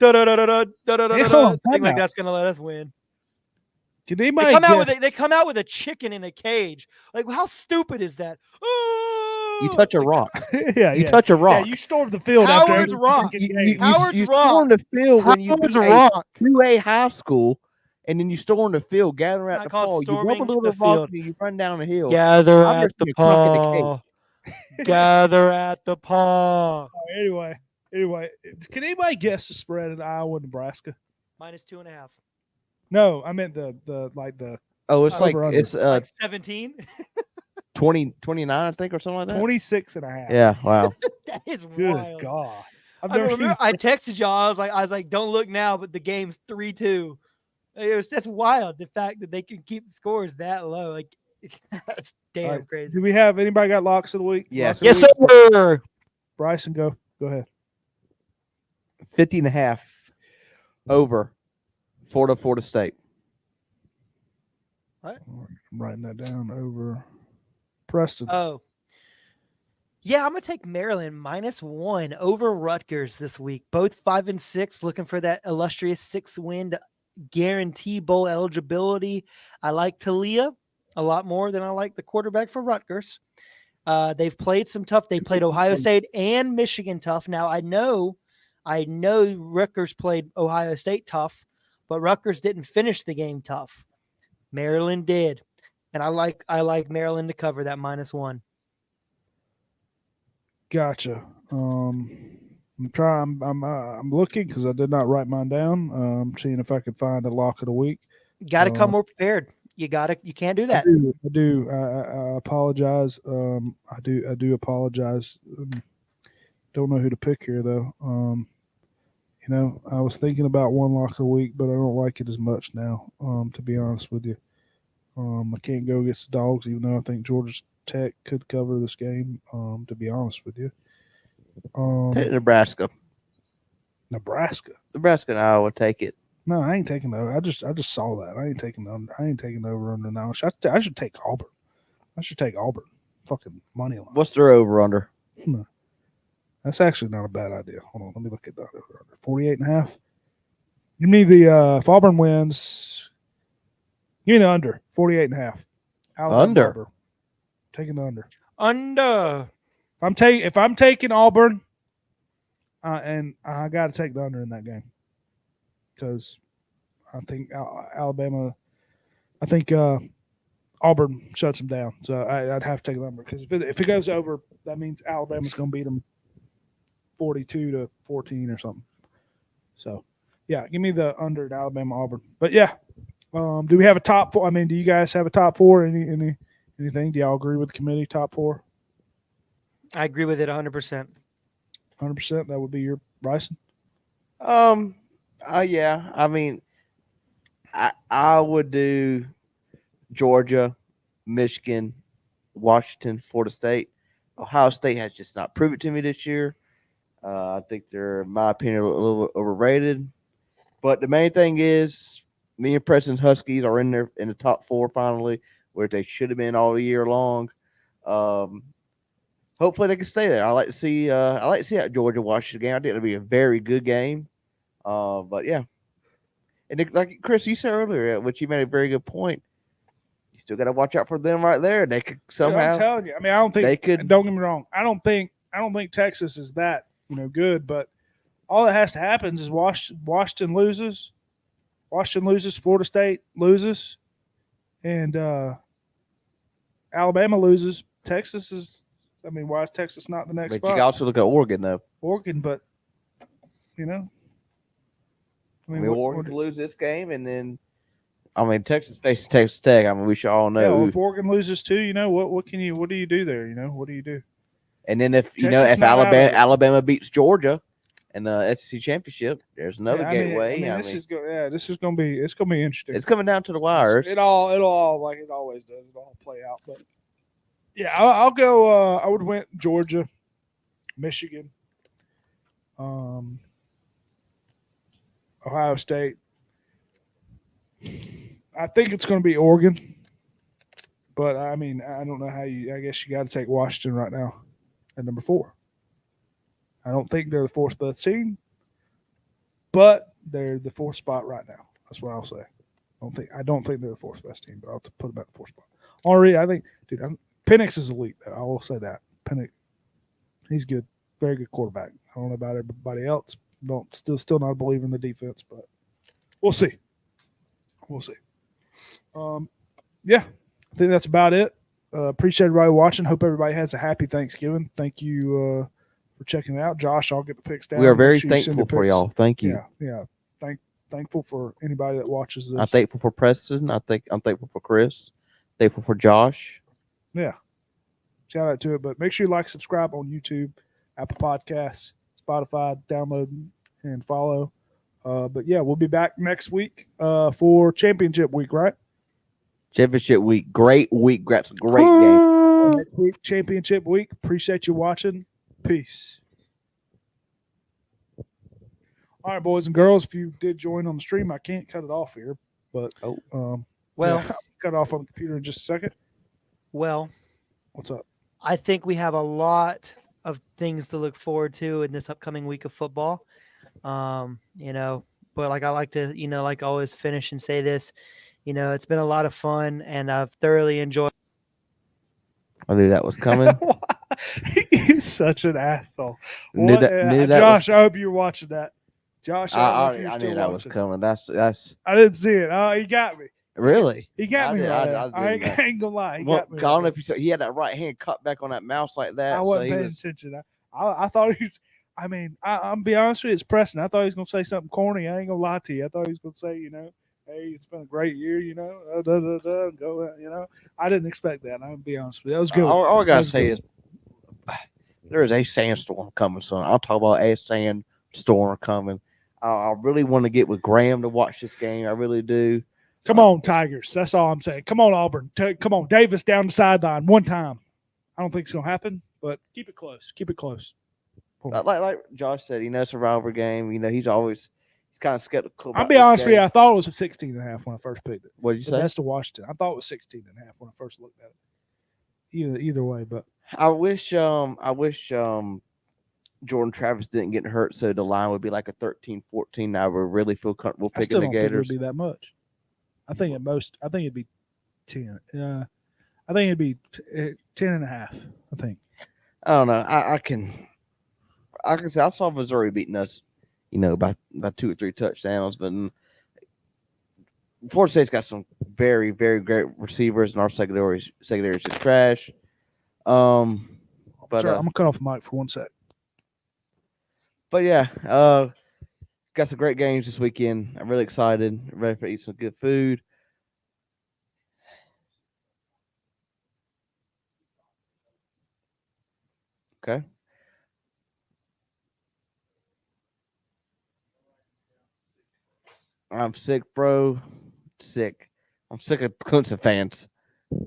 [SPEAKER 4] like that's gonna let us win.
[SPEAKER 1] Can anybody
[SPEAKER 4] they come out with a chicken in a cage. Like, how stupid is that?
[SPEAKER 2] You touch a rock.
[SPEAKER 1] You
[SPEAKER 2] touch a rock.
[SPEAKER 1] Yeah, you stormed the field.
[SPEAKER 4] Howard's rock.
[SPEAKER 2] You stormed the field when you went to a high school, and then you storm the field, gather at the ball. You rub a little rock, you run down the hill.
[SPEAKER 4] Gather at the paw. Gather at the paw.
[SPEAKER 1] Anyway, can anybody guess the spread in Iowa, Nebraska?
[SPEAKER 4] -2.5.
[SPEAKER 1] No, I meant the.
[SPEAKER 2] Oh, it's like
[SPEAKER 4] 17.
[SPEAKER 2] 29, I think, or something like that.
[SPEAKER 1] 26.5.
[SPEAKER 2] Yeah, wow.
[SPEAKER 4] That is
[SPEAKER 1] Good
[SPEAKER 4] wild.
[SPEAKER 1] God.
[SPEAKER 4] I texted y'all. I was like, don't look now, but the game's 3-2. That's wild. The fact that they can keep the scores that low, like that's damn crazy.
[SPEAKER 1] Do we have anybody got locks of the week?
[SPEAKER 2] Yes.
[SPEAKER 4] Yes, sir.
[SPEAKER 1] Bryson, go ahead.
[SPEAKER 2] 50.5 over Florida State.
[SPEAKER 4] What?
[SPEAKER 1] I'm writing that down. Over Preston.
[SPEAKER 4] Oh. Yeah, I'm gonna take Maryland -1 over Rutgers this week. Both 5-6, looking for that illustrious 6-win to guarantee bowl eligibility. I like Talia a lot more than I like the quarterback for Rutgers. They've played some tough. They played Ohio State and Michigan tough. Now I know Rutgers played Ohio State tough, but Rutgers didn't finish the game tough. Maryland did, and I like Maryland to cover that -1.
[SPEAKER 1] Gotcha. I'm looking because I did not write mine down. Seeing if I could find a lock of the week.
[SPEAKER 4] Got to come more prepared. You can't do that.
[SPEAKER 1] I do. I apologize. I do apologize. Don't know who to pick here though. I was thinking about one lock of the week, but I don't like it as much now. To be honest with you, I can't go against the Dogs, even though I think Georgia Tech could cover this game. To be honest with you,
[SPEAKER 2] Take Nebraska.
[SPEAKER 1] Nebraska
[SPEAKER 2] And Iowa take it.
[SPEAKER 1] No, I ain't taking over. I just saw that. I ain't taking under. I ain't taking over under now. I should take Auburn. I should take Auburn. Fucking money line.
[SPEAKER 2] What's their over under?
[SPEAKER 1] That's actually not a bad idea. Hold on, let me look at that over under 48.5. You mean if Auburn wins? Give me the under 48.5.
[SPEAKER 2] Under.
[SPEAKER 1] Auburn. Taking the under.
[SPEAKER 4] Under.
[SPEAKER 1] If I'm taking Auburn, and I got to take the under in that game. Because I think Alabama, Auburn shuts them down. So I'd have to take the number. Because if it goes over, that means Alabama's going to beat them 42-14 or something. So, yeah, give me the under at Alabama-Auburn. But, yeah, do we have a top four? I mean, do you guys have a top four? Anything? Do y'all agree with the committee, top four?
[SPEAKER 4] I agree with it 100%.
[SPEAKER 1] 100%? That would be your Bryson?
[SPEAKER 2] Yeah. I mean, I would do Georgia, Michigan, Washington, Florida State. Ohio State has just not proved it to me this year. I think they're, in my opinion, a little bit overrated. But the main thing is, me and Preston's Huskies are in there in the top four finally, where they should have been all year long. Um, hopefully they can stay there. I like to see. I like to see that Georgia Washington game. I think it'll be a very good game. But yeah, and like Chris, you said earlier, which you made a very good point. You still got to watch out for them right there. They could
[SPEAKER 1] Dude,
[SPEAKER 2] somehow.
[SPEAKER 1] I'm telling you. I mean, I don't think
[SPEAKER 2] they could.
[SPEAKER 1] Don't get me wrong. I don't think Texas is that good. But all that has to happen is Washington loses. Washington loses. Florida State loses, and Alabama loses. Texas is. I mean, why is Texas not the next
[SPEAKER 2] But
[SPEAKER 1] spot?
[SPEAKER 2] you can also look at Oregon though.
[SPEAKER 1] Oregon, but you know,
[SPEAKER 2] I mean,
[SPEAKER 1] what-
[SPEAKER 2] Oregon could lose this game, and then I mean Texas faces Texas Tech. I mean, we should all
[SPEAKER 1] yeah,
[SPEAKER 2] know.
[SPEAKER 1] well, if Oregon loses too, what do you do there? What do you do?
[SPEAKER 2] And then if
[SPEAKER 1] Texas
[SPEAKER 2] if
[SPEAKER 1] not out of it.
[SPEAKER 2] Alabama beats Georgia in the SEC championship, there's another
[SPEAKER 1] Yeah, I mean,
[SPEAKER 2] gateway.
[SPEAKER 1] this is gonna be interesting.
[SPEAKER 2] It's coming down to the wires.
[SPEAKER 1] It'll all like it always does. It'll all play out. But yeah, I'll go. I would win Georgia, Michigan, Ohio State. I think it's going to be Oregon, but I mean, I don't know how you. I guess you got to take Washington right now at number 4. I don't think they're the 4th best team, but they're the 4th spot right now. That's what I'll say. I don't think they're the 4th best team, but I'll put them at the 4th spot. Already, I think, dude, Penix is elite. Though. I will say that Penix, he's good, very good quarterback. I don't know about everybody else. Still not believe in the defense, but we'll see. We'll see. Yeah, I think that's about it. Appreciate everybody watching. Hope everybody has a happy Thanksgiving. Thank you for checking it out. Josh, I'll get the picks down.
[SPEAKER 2] We are very
[SPEAKER 1] Make sure you send
[SPEAKER 2] thankful
[SPEAKER 1] the
[SPEAKER 2] for
[SPEAKER 1] picks.
[SPEAKER 2] y'all. Thank you.
[SPEAKER 1] Yeah. Thankful for anybody that watches this.
[SPEAKER 2] I'm thankful for Preston. I'm thankful for Chris. Thankful for Josh.
[SPEAKER 1] Yeah. Shout out to it. But make sure you like, subscribe on YouTube, Apple Podcasts, Spotify, download and follow. But yeah, we'll be back next week for championship week, right?
[SPEAKER 2] Championship week. Great week. That's a great game.
[SPEAKER 1] Next week, championship week. Appreciate you watching. Peace. All right, boys and girls, if you did join on the stream, I can't cut it off here, but
[SPEAKER 4] Well,
[SPEAKER 1] I'll cut it off on the computer in just a second.
[SPEAKER 4] well,
[SPEAKER 1] What's up?
[SPEAKER 4] I think we have a lot of things to look forward to in this upcoming week of football. But like I like to, like always finish and say this, it's been a lot of fun and I've thoroughly enjoyed.
[SPEAKER 2] I knew that was coming.
[SPEAKER 1] He's such an asshole.
[SPEAKER 2] Knew that
[SPEAKER 1] Josh, I hope you're watching that. Josh,
[SPEAKER 2] I knew that was coming. That's.
[SPEAKER 1] I didn't see it. Oh, he got me.
[SPEAKER 2] Really.
[SPEAKER 1] He got me. I ain't gonna lie. He got me.
[SPEAKER 2] I don't know if you saw. He had that right hand cut back on that mouse like that.
[SPEAKER 1] I wasn't paying attention. I thought he's. I mean, I'm be honest with you, it's Preston. I thought he was gonna say something corny. I ain't gonna lie to you. I thought he was gonna say, hey, it's been a great year. Go. I didn't expect that. I'm gonna be honest with you. That was good.
[SPEAKER 2] All I gotta say is there is a sandstorm coming, son. I'll talk about a sandstorm coming. I really want to get with Graham to watch this game. I really do.
[SPEAKER 1] Come on, Tigers. That's all I'm saying. Come on, Auburn. Come on, Davis down the sideline one time. I don't think it's gonna happen, but keep it close. Keep it close.
[SPEAKER 2] Like Josh said, it's a rivalry game. He's kind of skeptical.
[SPEAKER 1] I'll be honest with you. I thought it was a 16.5 when I first picked it.
[SPEAKER 2] What did you say?
[SPEAKER 1] That's to Washington. I thought it was 16.5 when I first looked at it. Either way, but
[SPEAKER 2] I wish Jordan Travis didn't get hurt, so the line would be like a 13-14. I would really feel comfortable
[SPEAKER 1] I
[SPEAKER 2] picking
[SPEAKER 1] still
[SPEAKER 2] the
[SPEAKER 1] don't think it
[SPEAKER 2] Gators.
[SPEAKER 1] would be that much. I think it'd be 10. I think it'd be 10.5. I think.
[SPEAKER 2] I don't know. I can say I saw Missouri beating us, by 2 or 3 touchdowns, but Florida State's got some very, very great receivers, and our secondary is just trash. But
[SPEAKER 1] sorry, I'm gonna cut off the mic for 1 sec.
[SPEAKER 2] But yeah, got some great games this weekend. I'm really excited. I'm ready to eat some good food. Okay. I'm sick, bro. Sick. I'm sick of Clemson fans.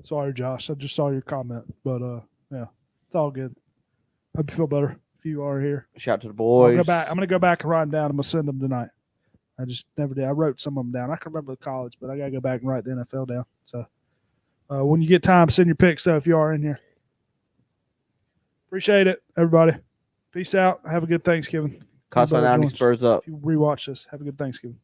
[SPEAKER 1] Sorry, Josh. I just saw your comment, but yeah, it's all good. Hope you feel better if you are here.
[SPEAKER 2] Shout out to the
[SPEAKER 1] I'll
[SPEAKER 2] boys.
[SPEAKER 1] go back. I'm gonna go back and write them down. I'm gonna send them tonight. I just never did. I wrote some of them down. I can remember the college, but I gotta go back and write the NFL down. So when you get time, send your picks. So if you are in here, appreciate it, everybody. Peace out. Have a good Thanksgiving.
[SPEAKER 2] Cosmo 90
[SPEAKER 1] Jones.
[SPEAKER 2] Spurs up.
[SPEAKER 1] If you rewatch this, have a good Thanksgiving.